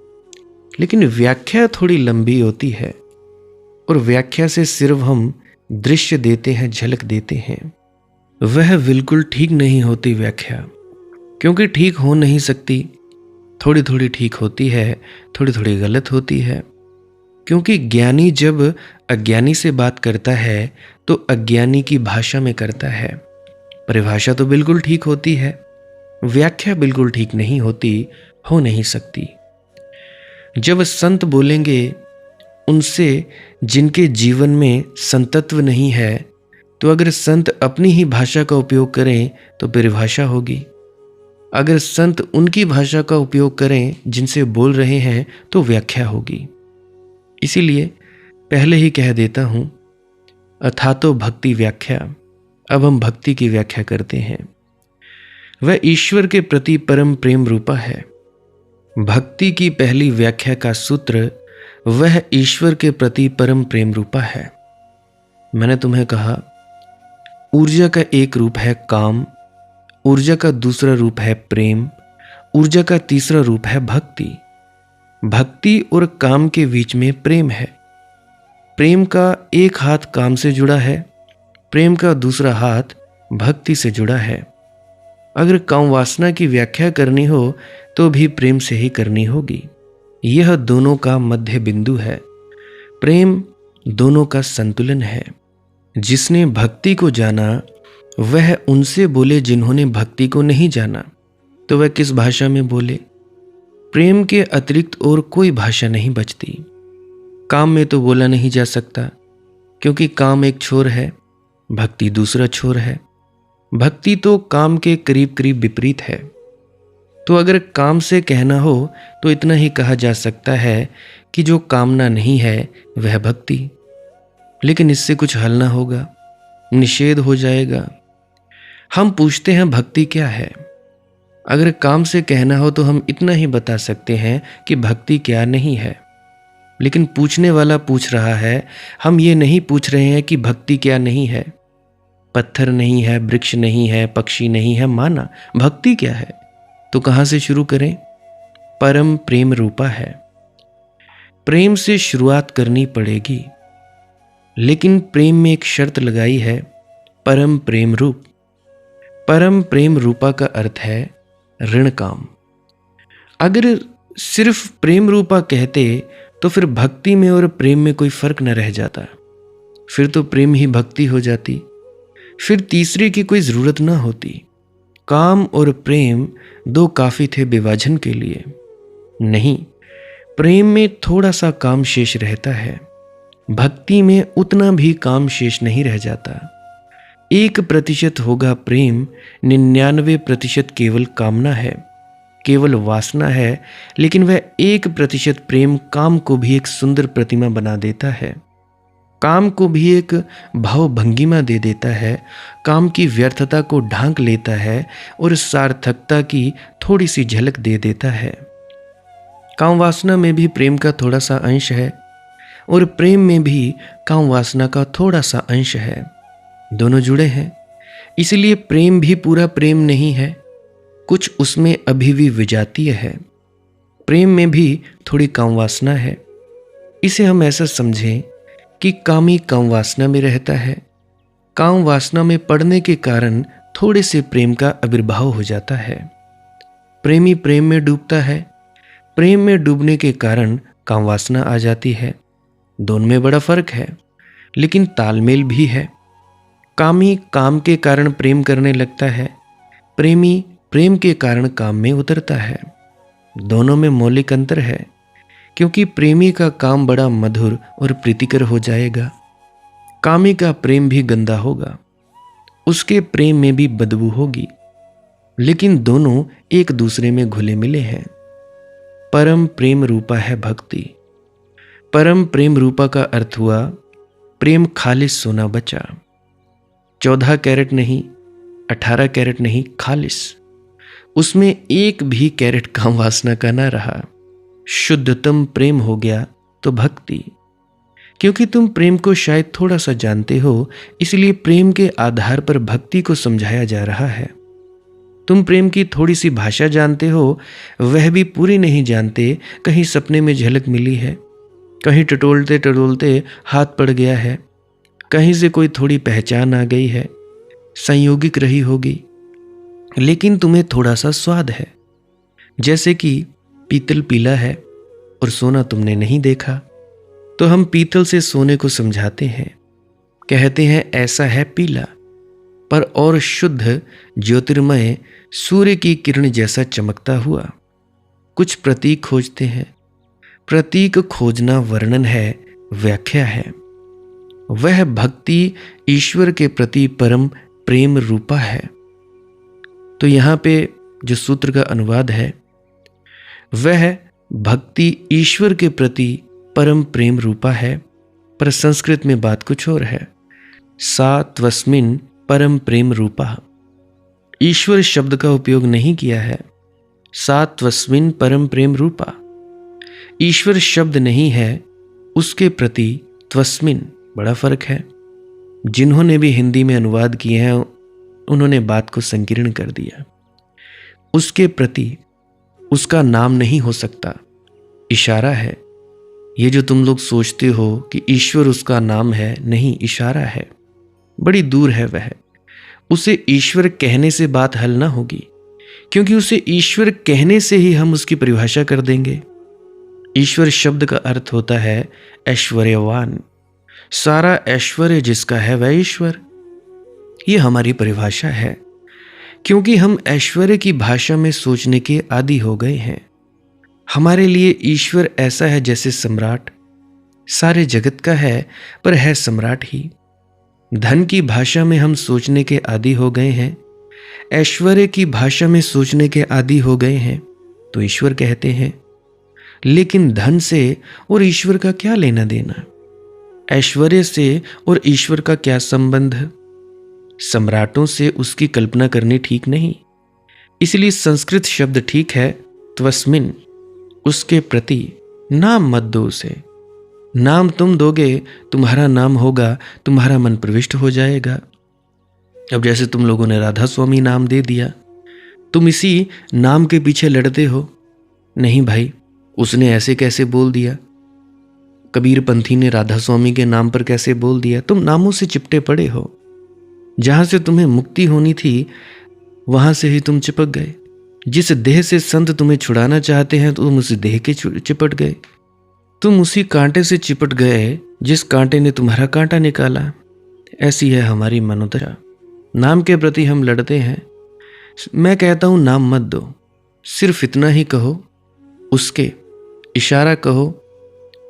लेकिन व्याख्या थोड़ी लंबी होती है। और व्याख्या से सिर्फ हम दृश्य देते हैं, झलक देते हैं। वह बिल्कुल ठीक नहीं होती व्याख्या, क्योंकि ठीक हो नहीं सकती। थोड़ी थोड़ी ठीक होती है, थोड़ी थोड़ी गलत होती है। क्योंकि ज्ञानी जब अज्ञानी से बात करता है तो अज्ञानी की भाषा में करता है। परिभाषा तो बिल्कुल ठीक होती है, व्याख्या बिल्कुल ठीक नहीं होती, हो नहीं सकती। जब संत बोलेंगे उनसे जिनके जीवन में संतत्व नहीं है, तो अगर संत अपनी ही भाषा का उपयोग करें तो परिभाषा होगी। अगर संत उनकी भाषा का उपयोग करें जिनसे बोल रहे हैं तो व्याख्या होगी। इसीलिए पहले ही कह देता हूं, अथातो भक्ति व्याख्या। अब हम भक्ति की व्याख्या करते हैं। वह ईश्वर के प्रति परम प्रेम रूपा है। भक्ति की पहली व्याख्या का सूत्र वह ईश्वर के प्रति परम प्रेम रूपा है। मैंने तुम्हें कहा, ऊर्जा का एक रूप है काम, ऊर्जा का दूसरा रूप है प्रेम, ऊर्जा का तीसरा रूप है भक्ति। भक्ति और काम के बीच में प्रेम है। प्रेम का एक हाथ काम से जुड़ा है, प्रेम का दूसरा हाथ भक्ति से जुड़ा है। अगर काम वासना की व्याख्या करनी हो तो भी प्रेम से ही करनी होगी। यह दोनों का मध्य बिंदु है। प्रेम दोनों का संतुलन है। जिसने भक्ति को जाना वह उनसे बोले जिन्होंने भक्ति को नहीं जाना, तो वह किस भाषा में बोले। प्रेम के अतिरिक्त और कोई भाषा नहीं बचती। काम में तो बोला नहीं जा सकता, क्योंकि काम एक छोर है, भक्ति दूसरा छोर है। भक्ति तो काम के करीब करीब विपरीत है। तो अगर काम से कहना हो तो इतना ही कहा जा सकता है कि जो कामना नहीं है वह भक्ति। लेकिन इससे कुछ हल ना होगा, निषेध हो जाएगा। हम पूछते हैं भक्ति क्या है। अगर काम से कहना हो तो हम इतना ही बता सकते हैं कि भक्ति क्या नहीं है। लेकिन पूछने वाला पूछ रहा है, हम ये नहीं पूछ रहे हैं कि भक्ति क्या नहीं है। पत्थर नहीं है, वृक्ष नहीं है, पक्षी नहीं है, माना भक्ति क्या है? तो कहां से शुरू करें? परम प्रेम रूपा है। प्रेम से शुरुआत करनी पड़ेगी, लेकिन प्रेम में एक शर्त लगाई है, परम प्रेम रूप। परम प्रेम रूपा का अर्थ है ऋण काम। अगर सिर्फ प्रेम रूपा कहते तो फिर भक्ति में और प्रेम में कोई फर्क न रह जाता। फिर तो प्रेम ही भक्ति हो जाती, फिर तीसरे की कोई जरूरत ना होती। काम और प्रेम दो काफी थे विभाजन के लिए। नहीं, प्रेम में थोड़ा सा काम शेष रहता है, भक्ति में उतना भी काम शेष नहीं रह जाता। 1% होगा प्रेम, 99% केवल कामना है, केवल वासना है। लेकिन वह 1% प्रेम काम को भी एक सुंदर प्रतिमा बना देता है, काम को भी एक भाव भंगिमा दे देता है, काम की व्यर्थता को ढांक लेता है और सार्थकता की थोड़ी सी झलक दे देता है। काम वासना में भी प्रेम का थोड़ा सा अंश है और प्रेम में भी काम वासना का थोड़ा सा अंश है। दोनों जुड़े हैं, इसलिए प्रेम भी पूरा प्रेम नहीं है, कुछ उसमें अभी भी विजातीय है। प्रेम में भी थोड़ी काम वासना है। इसे हम ऐसा समझें कि कामी काम वासना में रहता है, काम वासना में पड़ने के कारण थोड़े से प्रेम का आविर्भाव हो जाता है। प्रेमी प्रेम में डूबता है, प्रेम में डूबने के कारण काम वासना आ जाती है। दोनों में बड़ा फर्क है, लेकिन तालमेल भी है। कामी काम के कारण प्रेम करने लगता है, प्रेमी प्रेम के कारण काम में उतरता है। दोनों में मौलिक अंतर है, क्योंकि प्रेमी का काम बड़ा मधुर और प्रीतिकर हो जाएगा, कामी का प्रेम भी गंदा होगा, उसके प्रेम में भी बदबू होगी। लेकिन दोनों एक दूसरे में घुले मिले हैं। परम प्रेम रूपा है भक्ति। परम प्रेम रूपा का अर्थ हुआ प्रेम खालिस सोना बचा। 14 कैरेट नहीं, 18 कैरेट नहीं, खालिस। उसमें एक भी कैरेट काम वासना का ना रहा। शुद्धतम प्रेम हो गया तो भक्ति। क्योंकि तुम प्रेम को शायद थोड़ा सा जानते हो, इसलिए प्रेम के आधार पर भक्ति को समझाया जा रहा है। तुम प्रेम की थोड़ी सी भाषा जानते हो, वह भी पूरी नहीं जानते, कहीं सपने में झलक मिली है, कहीं टटोलते टटोलते हाथ पड़ गया है, कहीं से कोई थोड़ी पहचान आ गई है, संयोगिक रही होगी। लेकिन तुम्हें थोड़ा सा स्वाद है, जैसे कि पीतल पीला है और सोना तुमने नहीं देखा, तो हम पीतल से सोने को समझाते हैं, कहते हैं ऐसा है पीला, पर और शुद्ध ज्योतिर्मय सूर्य की किरण जैसा चमकता हुआ। कुछ प्रतीक खोजते हैं। प्रतीक खोजना वर्णन है, व्याख्या है। वह भक्ति ईश्वर के प्रति परम प्रेम रूपा है। तो यहाँ पे जो सूत्र का अनुवाद है, वह भक्ति ईश्वर के प्रति परम प्रेम रूपा है, पर संस्कृत में बात कुछ और है। सा त्वस्मिन् परम प्रेम रूपा, ईश्वर शब्द का उपयोग नहीं किया है। सा त्वस्मिन् परम प्रेम रूपा, ईश्वर शब्द नहीं है, उसके प्रति त्वस्मिन्, बड़ा फर्क है। जिन्होंने भी हिंदी में अनुवाद किए हैं उन्होंने बात को संकीर्ण कर दिया। उसके प्रति, उसका नाम नहीं हो सकता, इशारा है। ये जो तुम लोग सोचते हो कि ईश्वर उसका नाम है, नहीं, इशारा है, बड़ी दूर है वह। उसे ईश्वर कहने से बात हल ना होगी, क्योंकि उसे ईश्वर कहने से ही हम उसकी परिभाषा कर देंगे। ईश्वर शब्द का अर्थ होता है ऐश्वर्यवान। सारा ऐश्वर्य जिसका है वह ईश्वर। ये हमारी परिभाषा है, क्योंकि हम ऐश्वर्य की भाषा में सोचने के आदी हो गए हैं। हमारे लिए ईश्वर ऐसा है जैसे सम्राट, सारे जगत का है पर है सम्राट ही। धन की भाषा में हम सोचने के आदी हो गए हैं, ऐश्वर्य की भाषा में सोचने के आदी हो गए हैं तो ईश्वर कहते हैं। लेकिन धन से और ईश्वर का क्या लेना देना? ऐश्वर्य से और ईश्वर का क्या संबंध? सम्राटों से उसकी कल्पना करनी ठीक नहीं। इसलिए संस्कृत शब्द ठीक है, त्वस्मिन्, उसके प्रति। नाम मत दो उसे। नाम तुम दोगे, तुम्हारा नाम होगा, तुम्हारा मन प्रविष्ट हो जाएगा। अब जैसे तुम लोगों ने राधा स्वामी नाम दे दिया, तुम इसी नाम के पीछे लड़ते हो। नहीं भाई, उसने ऐसे कैसे बोल दिया, कबीर पंथी ने राधा स्वामी के नाम पर कैसे बोल दिया? तुम नामों से चिपटे पड़े हो। जहां से तुम्हें मुक्ति होनी थी वहां से ही तुम चिपक गए। जिस देह से संत तुम्हें छुड़ाना चाहते हैं तो तुम उसी देह के चिपट गए। तुम उसी कांटे से चिपट गए जिस कांटे ने तुम्हारा कांटा निकाला। ऐसी है हमारी मनोदशा। नाम के प्रति हम लड़ते हैं। मैं कहता हूं नाम मत दो, सिर्फ इतना ही कहो, उसके इशारा कहो,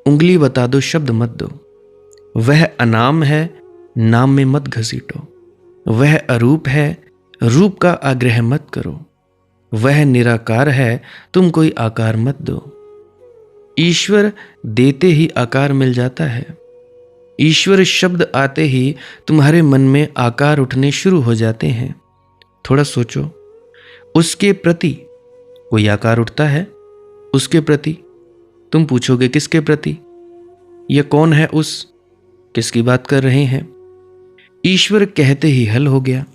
उंगली बता दो, शब्द मत दो। वह अनाम है, नाम में मत घसीटो। वह अरूप है, रूप का आग्रह मत करो। वह निराकार है, तुम कोई आकार मत दो। ईश्वर देते ही आकार मिल जाता है। ईश्वर शब्द आते ही तुम्हारे मन में आकार उठने शुरू हो जाते हैं। थोड़ा सोचो, उसके प्रति कोई आकार उठता है? उसके प्रति तुम पूछोगे किसके प्रति? यह कौन है उस? किसकी बात कर रहे हैं? ईश्वर कहते ही हल हो गया।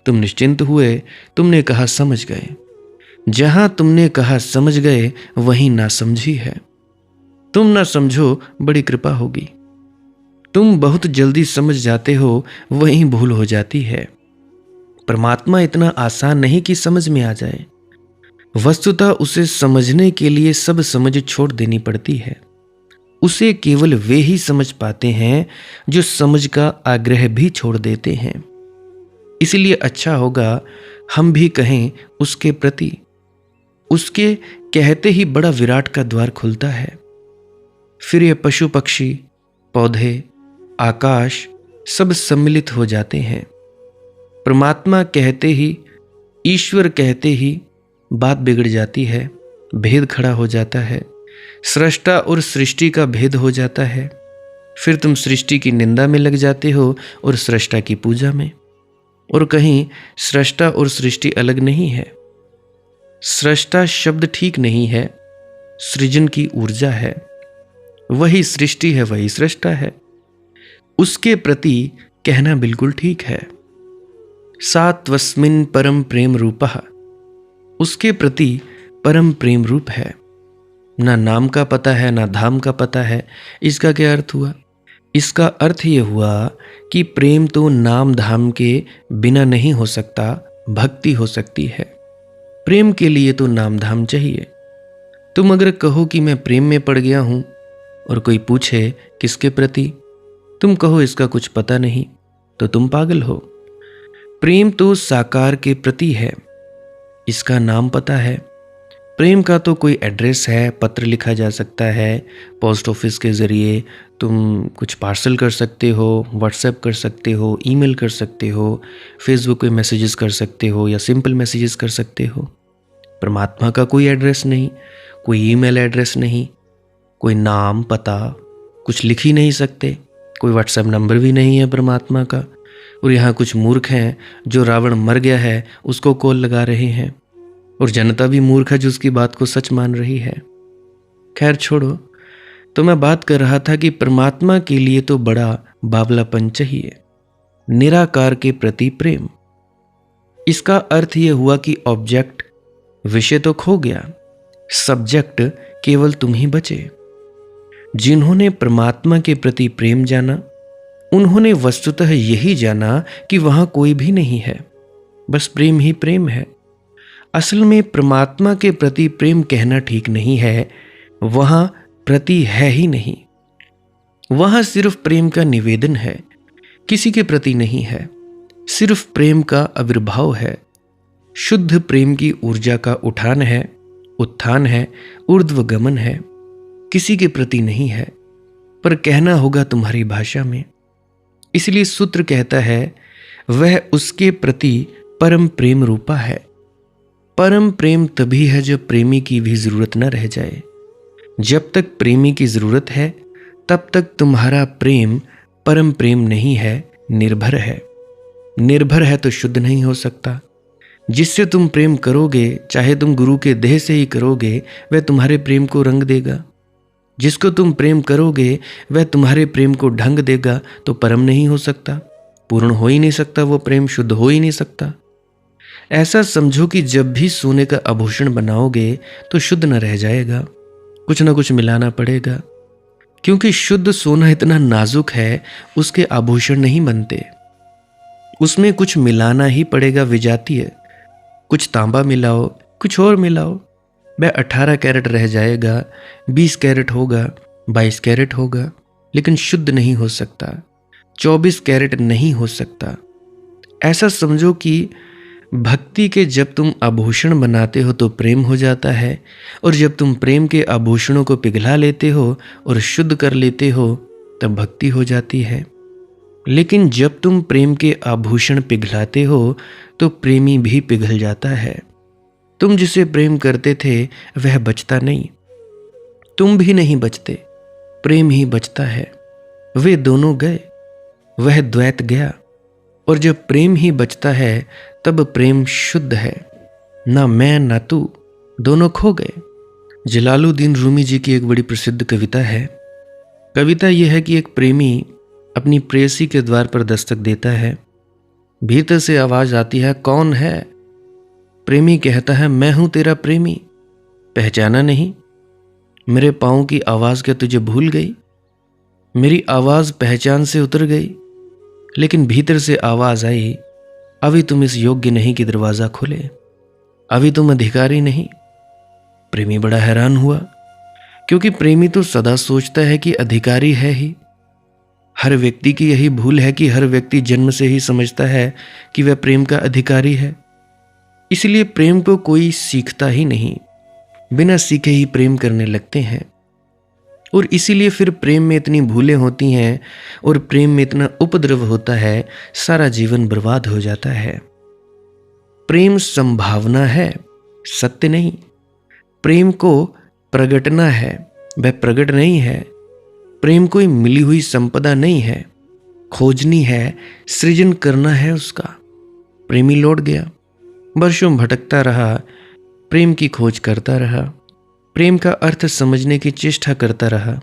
तुम निश्चिंत हुए, तुमने कहा समझ गए। जहां तुमने कहा समझ गए वहीं ना समझी है। तुम ना समझो, बड़ी कृपा होगी। तुम बहुत जल्दी समझ जाते हो, वहीं भूल हो जाती है। परमात्मा इतना आसान नहीं कि समझ में आ जाए। वस्तुतः उसे समझने के लिए सब समझ छोड़ देनी पड़ती है। उसे केवल वे ही समझ पाते हैं जो समझ का आग्रह भी छोड़ देते हैं। इसलिए अच्छा होगा हम भी कहें उसके प्रति। उसके कहते ही बड़ा विराट का द्वार खुलता है। फिर ये पशु पक्षी, पौधे, आकाश सब सम्मिलित हो जाते हैं। परमात्मा कहते ही, ईश्वर कहते ही बात बिगड़ जाती है, भेद खड़ा हो जाता है। सृष्टा और सृष्टि का भेद हो जाता है। फिर तुम सृष्टि की निंदा में लग जाते हो और सृष्टा की पूजा में। और कहीं सृष्टा और सृष्टि अलग नहीं है। सृष्टा शब्द ठीक नहीं है, सृजन की ऊर्जा है। वही सृष्टि है, वही सृष्टा है। उसके प्रति कहना बिल्कुल ठीक है। सा त्वस्मिन् परम प्रेम रूपः, उसके प्रति परम प्रेम रूप है। ना नाम का पता है, ना धाम का पता है। इसका क्या अर्थ हुआ? इसका अर्थ ये हुआ कि प्रेम तो नाम धाम के बिना नहीं हो सकता, भक्ति हो सकती है। प्रेम के लिए तो नाम धाम चाहिए। तुम अगर कहो कि मैं प्रेम में पड़ गया हूं और कोई पूछे किसके प्रति, तुम कहो इसका कुछ पता नहीं, तो तुम पागल हो। प्रेम तो साकार के प्रति है, इसका नाम पता है। प्रेम का तो कोई एड्रेस है, पत्र लिखा जा सकता है, पोस्ट ऑफिस के ज़रिए तुम कुछ पार्सल कर सकते हो, व्हाट्सएप कर सकते हो, ईमेल कर सकते हो, फेसबुक पे मैसेजेस कर सकते हो या सिंपल मैसेजेस कर सकते हो। परमात्मा का कोई एड्रेस नहीं, कोई ईमेल एड्रेस नहीं, कोई नाम पता कुछ लिख ही नहीं सकते, कोई व्हाट्सएप नंबर भी नहीं है परमात्मा का। और यहाँ कुछ मूर्ख हैं जो रावण मर गया है उसको कॉल लगा रहे हैं, और जनता भी मूर्ख है जो उसकी बात को सच मान रही है। खैर छोड़ो, तो मैं बात कर रहा था कि परमात्मा के लिए तो बड़ा बावलापन चाहिए, निराकार के प्रति प्रेम। इसका अर्थ यह हुआ कि ऑब्जेक्ट, विषय तो खो गया, सब्जेक्ट केवल तुम ही बचे। जिन्होंने परमात्मा के प्रति प्रेम जाना, उन्होंने वस्तुतः यही जाना कि वहां कोई भी नहीं है, बस प्रेम ही प्रेम है। असल में परमात्मा के प्रति प्रेम कहना ठीक नहीं है, वहां प्रति है ही नहीं। वहां सिर्फ प्रेम का निवेदन है, किसी के प्रति नहीं है। सिर्फ प्रेम का आविर्भाव है, शुद्ध प्रेम की ऊर्जा का उठान है, उत्थान है, ऊर्ध्वगमन है, किसी के प्रति नहीं है। पर कहना होगा तुम्हारी भाषा में। इसलिए सूत्र कहता है वह उसके प्रति परम प्रेम रूपा है। परम प्रेम तभी है जब प्रेमी की भी जरूरत न रह जाए। जब तक प्रेमी की जरूरत है तब तक तुम्हारा प्रेम परम प्रेम नहीं है, निर्भर है। निर्भर है तो शुद्ध नहीं हो सकता। जिससे तुम प्रेम करोगे, चाहे तुम गुरु के देह से ही करोगे, वह तुम्हारे प्रेम को रंग देगा। जिसको तुम प्रेम करोगे वह तुम्हारे प्रेम को ढंग देगा, तो परम नहीं हो सकता, पूर्ण हो ही नहीं सकता, वो प्रेम शुद्ध हो ही नहीं सकता। ऐसा समझो कि जब भी सोने का आभूषण बनाओगे तो शुद्ध न रह जाएगा, कुछ ना कुछ मिलाना पड़ेगा, क्योंकि शुद्ध सोना इतना नाजुक है उसके आभूषण नहीं बनते, उसमें कुछ मिलाना ही पड़ेगा, विजातीय। कुछ तांबा मिलाओ, कुछ और मिलाओ, वह 18 कैरेट रह जाएगा, 20 कैरेट होगा, 22 कैरेट होगा, लेकिन शुद्ध नहीं हो सकता, 24 कैरेट नहीं हो सकता। ऐसा समझो कि भक्ति के जब तुम आभूषण बनाते हो तो प्रेम हो जाता है, और जब तुम प्रेम के आभूषणों को पिघला लेते हो और शुद्ध कर लेते हो तब भक्ति हो जाती है। लेकिन जब तुम प्रेम के आभूषण पिघलाते हो तो प्रेमी भी पिघल जाता है। तुम जिसे प्रेम करते थे वह बचता नहीं, तुम भी नहीं बचते, प्रेम ही बचता है। वे दोनों गए, वह द्वैत गया, और जब प्रेम ही बचता है तब प्रेम शुद्ध है। ना मैं ना तू, दोनों खो गए। जलालुद्दीन रूमी जी की एक बड़ी प्रसिद्ध कविता है। कविता यह है कि एक प्रेमी अपनी प्रेयसी के द्वार पर दस्तक देता है। भीतर से आवाज आती है, कौन है? प्रेमी कहता है, मैं हूं तेरा प्रेमी, पहचाना नहीं? मेरे पाँव की आवाज क्या तुझे भूल गई? मेरी आवाज पहचान से उतर गई, लेकिन भीतर से आवाज आई, अभी तुम इस योग्य नहीं कि दरवाजा खुले, अभी तुम अधिकारी नहीं। प्रेमी बड़ा हैरान हुआ, क्योंकि प्रेमी तो सदा सोचता है कि अधिकारी है ही। हर व्यक्ति की यही भूल है कि हर व्यक्ति जन्म से ही समझता है कि वह प्रेम का अधिकारी है। इसलिए प्रेम को कोई सीखता ही नहीं, बिना सीखे ही प्रेम करने लगते हैं, और इसीलिए फिर प्रेम में इतनी भूलें होती हैं और प्रेम में इतना उपद्रव होता है, सारा जीवन बर्बाद हो जाता है। प्रेम संभावना है, सत्य नहीं। प्रेम को प्रगटना है, वह प्रकट नहीं है। प्रेम कोई मिली हुई संपदा नहीं है, खोजनी है, सृजन करना है उसका। प्रेमी लौट गया, वर्षों भटकता रहा, प्रेम की खोज करता रहा, प्रेम का अर्थ समझने की चेष्टा करता रहा,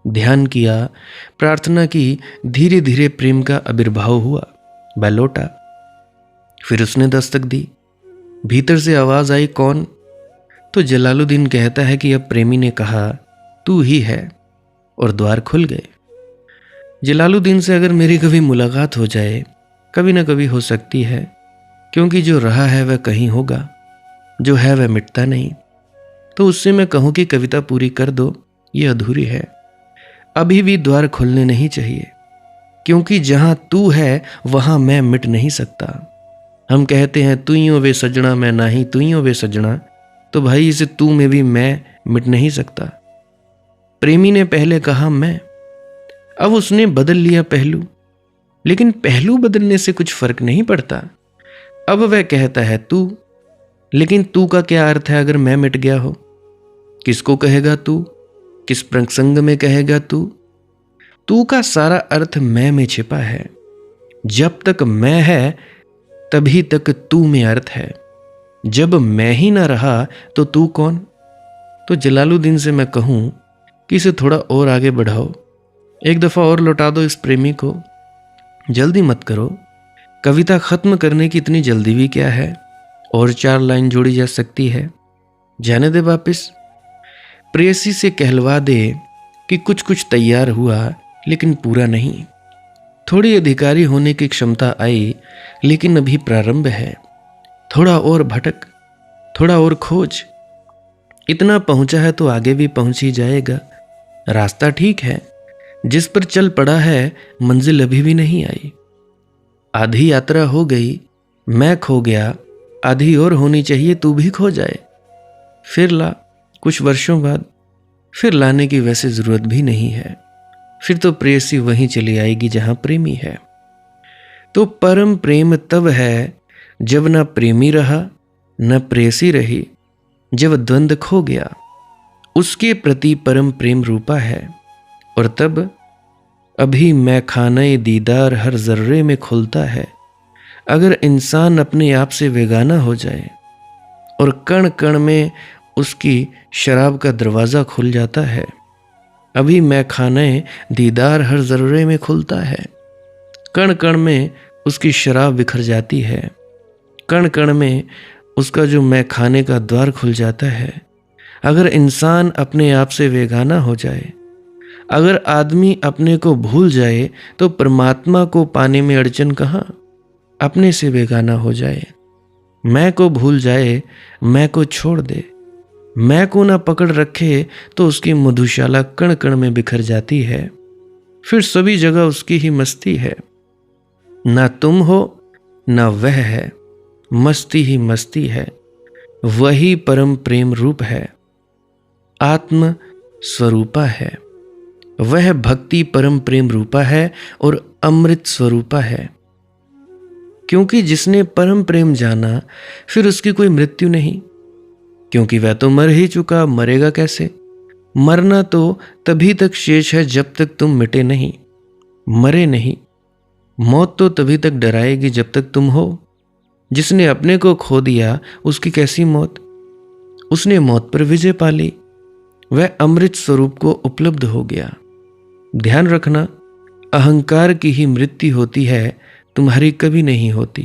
ध्यान किया, प्रार्थना की, धीरे धीरे प्रेम का आविर्भाव हुआ। वह लौटा, फिर उसने दस्तक दी, भीतर से आवाज आई, कौन? तो जलालुद्दीन कहता है कि अब प्रेमी ने कहा, तू ही है, और द्वार खुल गए। जलालुद्दीन से अगर मेरी कभी मुलाकात हो जाए, कभी ना कभी हो सकती है, क्योंकि जो रहा है वह कहीं होगा, जो है वह मिटता नहीं। तो उससे मैं कहूं कि कविता पूरी कर दो, ये अधूरी है। अभी भी द्वार खुलने नहीं चाहिए, क्योंकि जहां तू है वहां मैं मिट नहीं सकता। हम कहते हैं तुइयों वे सजना मैं नाही, तुइयों वे सजना, तो भाई इस तू में भी मैं मिट नहीं सकता। प्रेमी ने पहले कहा मैं, अब उसने बदल लिया पहलू, लेकिन पहलू बदलने से कुछ फर्क नहीं पड़ता। अब वह कहता है तू, लेकिन तू का क्या अर्थ है अगर मैं मिट गया हो? किसको कहेगा तू? किस प्रसंग में कहेगा तू? तू का सारा अर्थ मैं में छिपा है। जब तक मैं है तभी तक तू में अर्थ है। जब मैं ही ना रहा तो तू कौन? तो जलालुद्दीन से मैं कहूं कि इसे थोड़ा और आगे बढ़ाओ, एक दफा और लौटा दो इस प्रेमी को, जल्दी मत करो। कविता खत्म करने की इतनी जल्दी भी क्या है? और 4 लाइन जोड़ी जा सकती है, जाने दे वापिस। प्रेयसी से कहलवा दे कि कुछ कुछ तैयार हुआ लेकिन पूरा नहीं। थोड़ी अधिकारी होने की क्षमता आई, लेकिन अभी प्रारंभ है। थोड़ा और भटक, थोड़ा और खोज, इतना पहुंचा है तो आगे भी पहुंच ही जाएगा। रास्ता ठीक है, जिस पर चल पड़ा है मंजिल अभी भी नहीं आई। आधी यात्रा हो गई, मैं खो गया, आधी और होनी चाहिए, तू भी खो जाए। फिर ला, कुछ वर्षों बाद फिर लाने की वैसे जरूरत भी नहीं है। फिर तो प्रेयसी वहीं चली आएगी जहां प्रेमी है। तो परम प्रेम तब है जब न प्रेमी रहा न प्रेयसी रही, जब द्वंद्व खो गया उसके प्रति परम प्रेम रूपा है। और तब अभी मैं खाने दीदार हर जर्रे में खुलता है। अगर इंसान अपने आप से बेगाना हो जाए और कण कण में उसकी शराब का दरवाज़ा खुल जाता है, अभी मैं खाने दीदार हर जर्रे में खुलता है। कण कण में उसकी शराब बिखर जाती है, कण कण में उसका जो मैं खाने का द्वार खुल जाता है। अगर इंसान अपने आप से बेगाना हो जाए, अगर आदमी अपने को भूल जाए, तो परमात्मा को पाने में अड़चन कहाँ। अपने से बेगाना हो जाए, मैं को भूल जाए, मैं को छोड़ दे, मैं को ना पकड़ रखे, तो उसकी मधुशाला कण कण में बिखर जाती है। फिर सभी जगह उसकी ही मस्ती है। ना तुम हो ना वह है, मस्ती ही मस्ती है। वही परम प्रेम रूप है, आत्म स्वरूपा है। वह भक्ति परम प्रेम रूपा है और अमृत स्वरूपा है। क्योंकि जिसने परम प्रेम जाना, फिर उसकी कोई मृत्यु नहीं, क्योंकि वह तो मर ही चुका, मरेगा कैसे। मरना तो तभी तक शेष है जब तक तुम मिटे नहीं, मरे नहीं। मौत तो तभी तक डराएगी जब तक तुम हो। जिसने अपने को खो दिया, उसकी कैसी मौत। उसने मौत पर विजय पा ली, वह अमृत स्वरूप को उपलब्ध हो गया। ध्यान रखना, अहंकार की ही मृत्यु होती है, तुम्हारी कभी नहीं होती।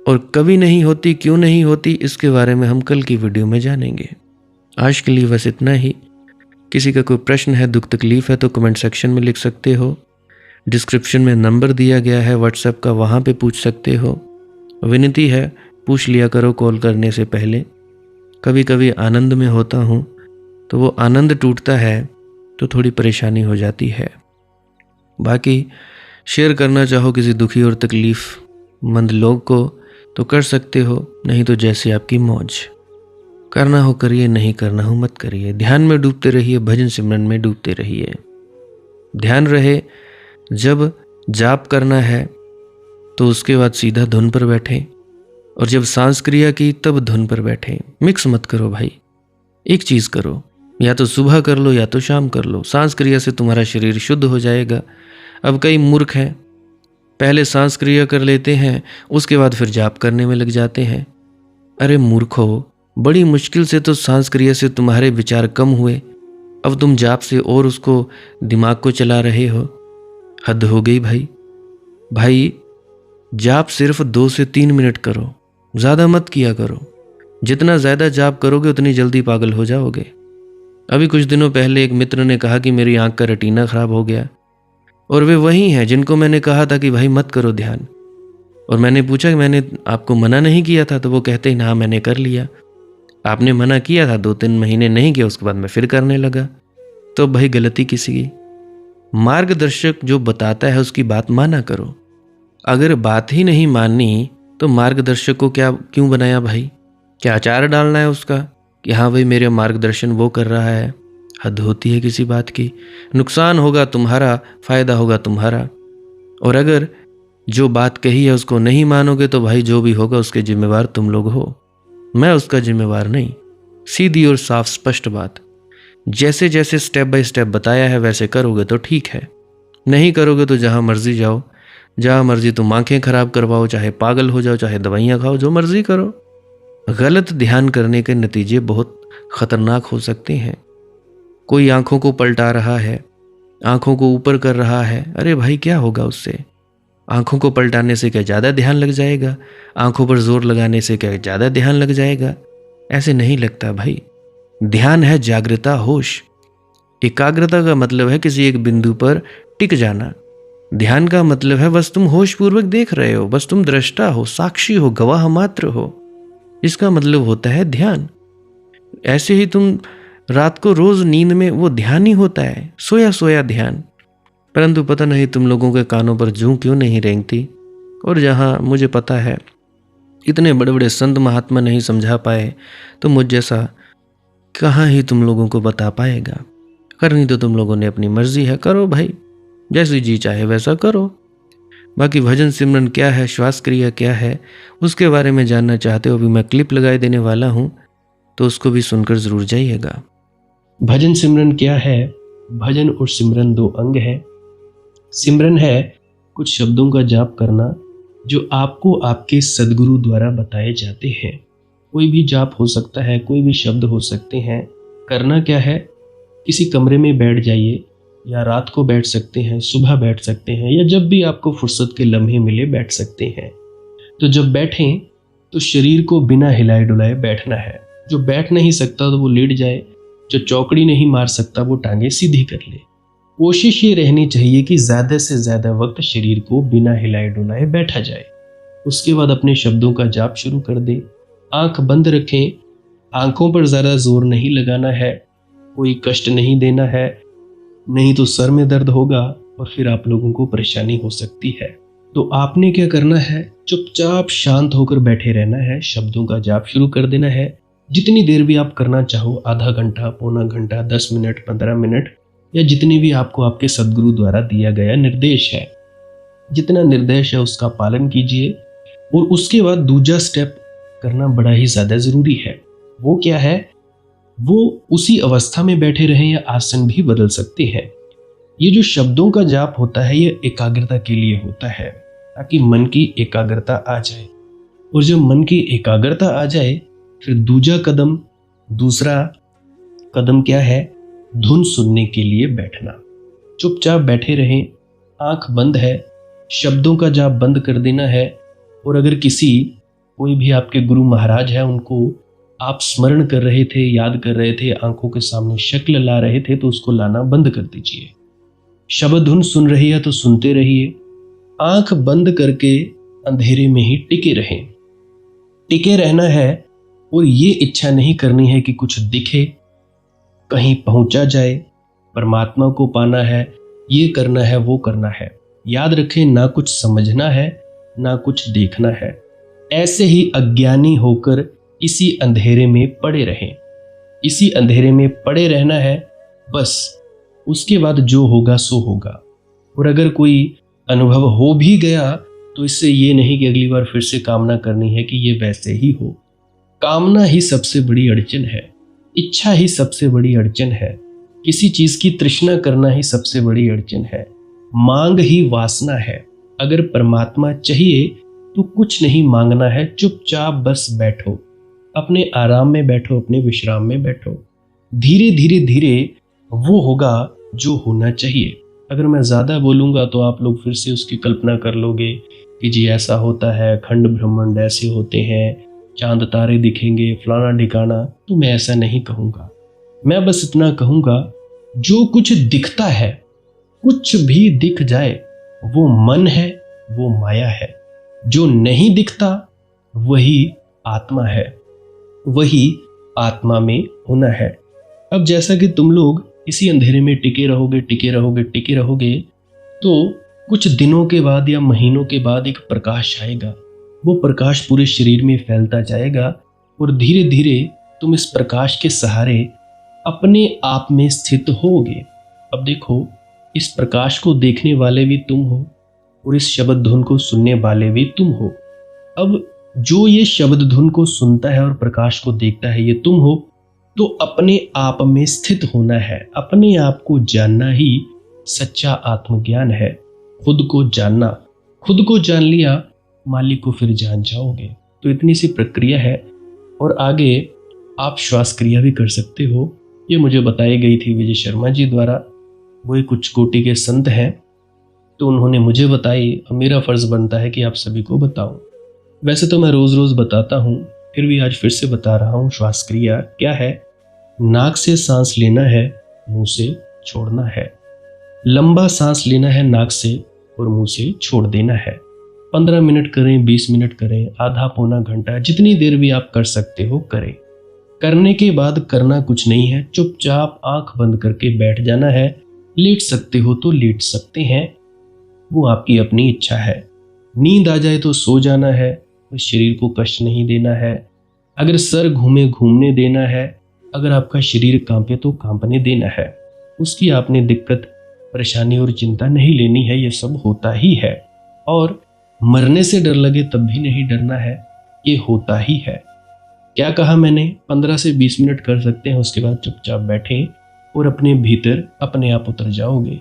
और कभी नहीं होती, क्यों नहीं होती, इसके बारे में हम कल की वीडियो में जानेंगे। आज के लिए बस इतना ही। किसी का कोई प्रश्न है, दुख तकलीफ है, तो कमेंट सेक्शन में लिख सकते हो। डिस्क्रिप्शन में नंबर दिया गया है व्हाट्सएप का, वहाँ पे पूछ सकते हो। विनती है, पूछ लिया करो कॉल करने से पहले। कभी कभी आनंद में होता हूँ, तो वो आनंद टूटता है तो थोड़ी परेशानी हो जाती है। बाकी शेयर करना चाहो किसी दुखी और तकलीफ मंद लोग को तो कर सकते हो, नहीं तो जैसे आपकी मौज। करना हो करिए, नहीं करना हो मत करिए। ध्यान में डूबते रहिए, भजन सिमरन में डूबते रहिए। ध्यान रहे, जब जाप करना है तो उसके बाद सीधा धुन पर बैठें, और जब सांस क्रिया की तब धुन पर बैठें। मिक्स मत करो भाई, एक चीज़ करो, या तो सुबह कर लो या तो शाम कर लो। सांस क्रिया से तुम्हारा शरीर शुद्ध हो जाएगा। अब कई मूर्ख हैं, पहले सांस क्रिया कर लेते हैं, उसके बाद फिर जाप करने में लग जाते हैं। अरे मूर्खो, बड़ी मुश्किल से तो सांस क्रिया से तुम्हारे विचार कम हुए, अब तुम जाप से और उसको दिमाग को चला रहे हो। हद हो गई भाई। भाई जाप सिर्फ 2 से 3 मिनट करो, ज़्यादा मत किया करो। जितना ज़्यादा जाप करोगे उतनी जल्दी पागल हो जाओगे। अभी कुछ दिनों पहले एक मित्र ने कहा कि मेरी आंख का रेटिना खराब हो गया, और वे वही हैं जिनको मैंने कहा था कि भाई मत करो ध्यान। और मैंने पूछा कि मैंने आपको मना नहीं किया था, तो वो कहते हैं हाँ मैंने कर लिया। आपने मना किया था, 2-3 महीने नहीं किया, उसके बाद मैं फिर करने लगा। तो भाई गलती किसी की। मार्गदर्शक जो बताता है उसकी बात माना करो। अगर बात ही नहीं माननी तो मार्गदर्शक को क्यों बनाया भाई? क्या अचार डालना है उसका कि हाँ भाई मेरे मार्गदर्शन वो कर रहा है? हद होती है किसी बात की। नुकसान होगा तुम्हारा, फायदा होगा तुम्हारा। और अगर जो बात कही है उसको नहीं मानोगे तो भाई जो भी होगा उसके जिम्मेवार तुम लोग हो, मैं उसका जिम्मेवार नहीं। सीधी और साफ स्पष्ट बात। जैसे जैसे स्टेप बाय स्टेप बताया है वैसे करोगे तो ठीक है, नहीं करोगे तो जहाँ मर्जी जाओ, जहाँ मर्जी तुम आंखें खराब करवाओ, चाहे पागल हो जाओ, चाहे दवाइयाँ खाओ, जो मर्जी करो। गलत ध्यान करने के नतीजे बहुत खतरनाक हो सकते हैं। कोई आंखों को पलटा रहा है, आंखों को ऊपर कर रहा है, अरे भाई क्या होगा उससे? आंखों को पलटाने से क्या ज़्यादा ध्यान लग जाएगा? आंखों पर जोर लगाने से क्या ज़्यादा ध्यान लग जाएगा? ऐसे नहीं लगता भाई। ध्यान है जागृता, होश। एकाग्रता का मतलब है किसी एक बिंदु पर टिक जाना। ध्यान का मतलब है बस तुम होश पूर्वक देख रहे हो, बस तुम दृष्टा हो, साक्षी हो, गवाह मात्र हो। इसका मतलब होता है ध्यान। ऐसे ही तुम रात को रोज नींद में वो ध्यान ही होता है, सोया सोया ध्यान। परंतु पता नहीं तुम लोगों के कानों पर जूं क्यों नहीं रेंगती। और जहां मुझे पता है इतने बड़े बड़े संत महात्मा नहीं समझा पाए, तो मुझ जैसा कहाँ ही तुम लोगों को बता पाएगा। करनी तो तुम लोगों ने अपनी मर्जी है, करो भाई, जैसी जी चाहे वैसा करो। बाकी भजन सिमरन क्या है, श्वास क्रिया क्या है, उसके बारे में जानना चाहते हो, अभी मैं क्लिप लगाए देने वाला हूँ, तो उसको भी सुनकर ज़रूर जाइएगा। भजन सिमरन क्या है? भजन और सिमरन दो अंग हैं। सिमरन है कुछ शब्दों का जाप करना जो आपको आपके सदगुरु द्वारा बताए जाते हैं। कोई भी जाप हो सकता है, कोई भी शब्द हो सकते हैं। करना क्या है? किसी कमरे में बैठ जाइए, या रात को बैठ सकते हैं, सुबह बैठ सकते हैं, या जब भी आपको फुर्सत के लम्हे मिले बैठ सकते हैं। तो जब बैठें तो शरीर को बिना हिलाए डुलाए बैठना है। जो बैठ नहीं सकता तो वो लेट जाए, जो चौकड़ी नहीं मार सकता वो टांगे सीधी कर ले। कोशिश ये रहनी चाहिए कि ज़्यादा से ज़्यादा वक्त शरीर को बिना हिलाए डुलाए बैठा जाए। उसके बाद अपने शब्दों का जाप शुरू कर दे। आंख बंद रखें, आंखों पर ज़्यादा जोर नहीं लगाना है, कोई कष्ट नहीं देना है, नहीं तो सर में दर्द होगा और फिर आप लोगों को परेशानी हो सकती है। तो आपने क्या करना है? चुपचाप शांत होकर बैठे रहना है, शब्दों का जाप शुरू कर देना है। जितनी देर भी आप करना चाहो, आधा घंटा, पौना घंटा, 10 मिनट, 15 मिनट, या जितनी भी आपको आपके सदगुरु द्वारा दिया गया निर्देश है, जितना निर्देश है उसका पालन कीजिए। और उसके बाद दूसरा स्टेप करना बड़ा ही ज़्यादा ज़रूरी है। वो क्या है? वो उसी अवस्था में बैठे रहें या आसन भी बदल सकते हैं। ये जो शब्दों का जाप होता है ये एकाग्रता के लिए होता है, ताकि मन की एकाग्रता आ जाए। और जब मन की एकाग्रता आ जाए फिर दूसरा कदम क्या है? धुन सुनने के लिए बैठना। चुपचाप बैठे रहें, आंख बंद है, शब्दों का जाप बंद कर देना है। और अगर कोई भी आपके गुरु महाराज है, उनको आप स्मरण कर रहे थे, याद कर रहे थे, आंखों के सामने शक्ल ला रहे थे, तो उसको लाना बंद कर दीजिए। शब्द धुन सुन रही है तो सुनते रहिए, आंख बंद करके अंधेरे में ही टिके रहें। टिके रहना है और ये इच्छा नहीं करनी है कि कुछ दिखे, कहीं पहुंचा जाए, परमात्मा को पाना है, ये करना है, वो करना है। याद रखें, ना कुछ समझना है, ना कुछ देखना है। ऐसे ही अज्ञानी होकर इसी अंधेरे में पड़े रहें। इसी अंधेरे में पड़े रहना है बस। उसके बाद जो होगा सो होगा। और अगर कोई अनुभव हो भी गया तो इससे ये नहीं कि अगली बार फिर से कामना करनी है कि ये वैसे ही हो। कामना ही सबसे बड़ी अड़चन है, इच्छा ही सबसे बड़ी अड़चन है, किसी चीज की तृष्णा करना ही सबसे बड़ी अड़चन है, मांग ही वासना है। अगर परमात्मा चाहिए तो कुछ नहीं मांगना है, चुपचाप बस बैठो, अपने आराम में बैठो, अपने विश्राम में बैठो। धीरे धीरे धीरे वो होगा जो होना चाहिए। अगर मैं ज़्यादा बोलूँगा तो आप लोग फिर से उसकी कल्पना कर लोगे कि जी ऐसा होता है, खंड ब्रह्मांड ऐसे होते हैं, चांद तारे दिखेंगे, फलाना ठिकाना। तो मैं ऐसा नहीं कहूँगा। मैं बस इतना कहूँगा, जो कुछ दिखता है, कुछ भी दिख जाए, वो मन है, वो माया है। जो नहीं दिखता वही आत्मा है, वही आत्मा में होना है। अब जैसा कि तुम लोग इसी अंधेरे में टिके रहोगे, टिके रहोगे, टिके रहोगे, तो कुछ दिनों के बाद या महीनों के बाद एक प्रकाश आएगा। वो प्रकाश पूरे शरीर में फैलता जाएगा और धीरे धीरे तुम इस प्रकाश के सहारे अपने आप में स्थित होगे। अब देखो, इस प्रकाश को देखने वाले भी तुम हो और इस शब्द धुन को सुनने वाले भी तुम हो। अब जो ये शब्द धुन को सुनता है और प्रकाश को देखता है, ये तुम हो। तो अपने आप में स्थित होना है, अपने आप को जानना ही सच्चा आत्मज्ञान है। खुद को जानना, खुद को जान लिया, मालिक को फिर जान जाओगे। तो इतनी सी प्रक्रिया है। और आगे आप श्वास क्रिया भी कर सकते हो। ये मुझे बताई गई थी विजय शर्मा जी द्वारा। वो एक उच्च कोटि के संत हैं, तो उन्होंने मुझे बताई। अब मेरा फर्ज बनता है कि आप सभी को बताऊं। वैसे तो मैं रोज रोज बताता हूं, फिर भी आज फिर से बता रहा हूं। श्वास क्रिया क्या है? नाक से सांस लेना है, मुंह से छोड़ना है। लंबा सांस लेना है नाक से और मुंह से छोड़ देना है। 15 मिनट करें, 20 मिनट करें, आधा पौना घंटा, जितनी देर भी आप कर सकते हो करें। करने के बाद करना कुछ नहीं है, चुपचाप आंख बंद करके बैठ जाना है। लेट सकते हो तो लेट सकते हैं, वो आपकी अपनी इच्छा है। नींद आ जाए तो सो जाना है, शरीर को कष्ट नहीं देना है। अगर सर घूमे घूमने देना है, अगर आपका शरीर कांपे तो कांपने देना है। उसकी आपने दिक्कत, परेशानी और चिंता नहीं लेनी है, ये सब होता ही है। और मरने से डर लगे तब भी नहीं डरना है, ये होता ही है। क्या कहा मैंने, 15 से 20 मिनट कर सकते हैं, उसके बाद चुपचाप बैठें और अपने भीतर अपने आप उतर जाओगे।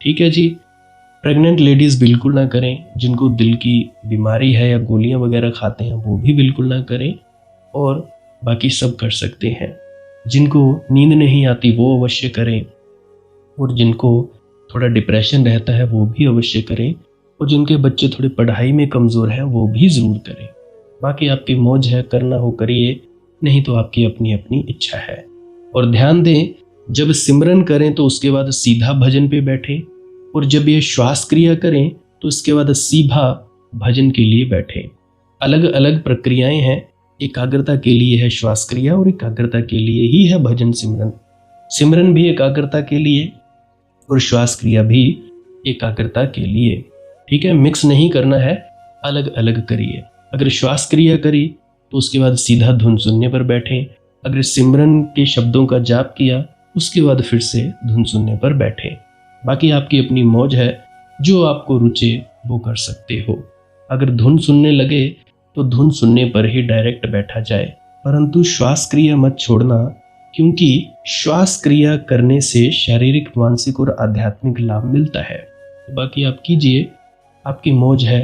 ठीक है जी। प्रेग्नेंट लेडीज़ बिल्कुल ना करें, जिनको दिल की बीमारी है या गोलियां वगैरह खाते हैं वो भी बिल्कुल ना करें, और बाकी सब कर सकते हैं। जिनको नींद नहीं आती वो अवश्य करें, और जिनको थोड़ा डिप्रेशन रहता है वो भी अवश्य करें, और जिनके बच्चे थोड़े पढ़ाई में कमज़ोर हैं वो भी ज़रूर करें। बाकी आपकी मौज है, करना हो करिए, नहीं तो आपकी अपनी अपनी इच्छा है। और ध्यान दें, जब सिमरन करें तो उसके बाद सीधा भजन पे बैठें, और जब ये श्वास क्रिया करें तो उसके बाद सीधा भजन के लिए बैठें। अलग अलग प्रक्रियाएं हैं, एकाग्रता के लिए है श्वास क्रिया और एकाग्रता के लिए ही है भजन सिमरन। सिमरन भी एकाग्रता के लिए और श्वास क्रिया भी एकाग्रता के लिए। ठीक है, मिक्स नहीं करना है, अलग अलग करिए। अगर श्वास क्रिया करी तो उसके बाद सीधा धुन सुनने पर बैठें। अगर सिमरन के शब्दों का जाप किया उसके बाद फिर से धुन सुनने पर बैठें। बाकी आपकी अपनी मौज है, जो आपको रुचे वो कर सकते हो। अगर धुन सुनने लगे तो धुन सुनने पर ही डायरेक्ट बैठा जाए, परंतु श्वास क्रिया मत छोड़ना, क्योंकि श्वास क्रिया करने से शारीरिक, मानसिक और आध्यात्मिक लाभ मिलता है। बाकी आप कीजिए, आपकी मौज है।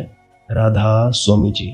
राधा स्वामी जी।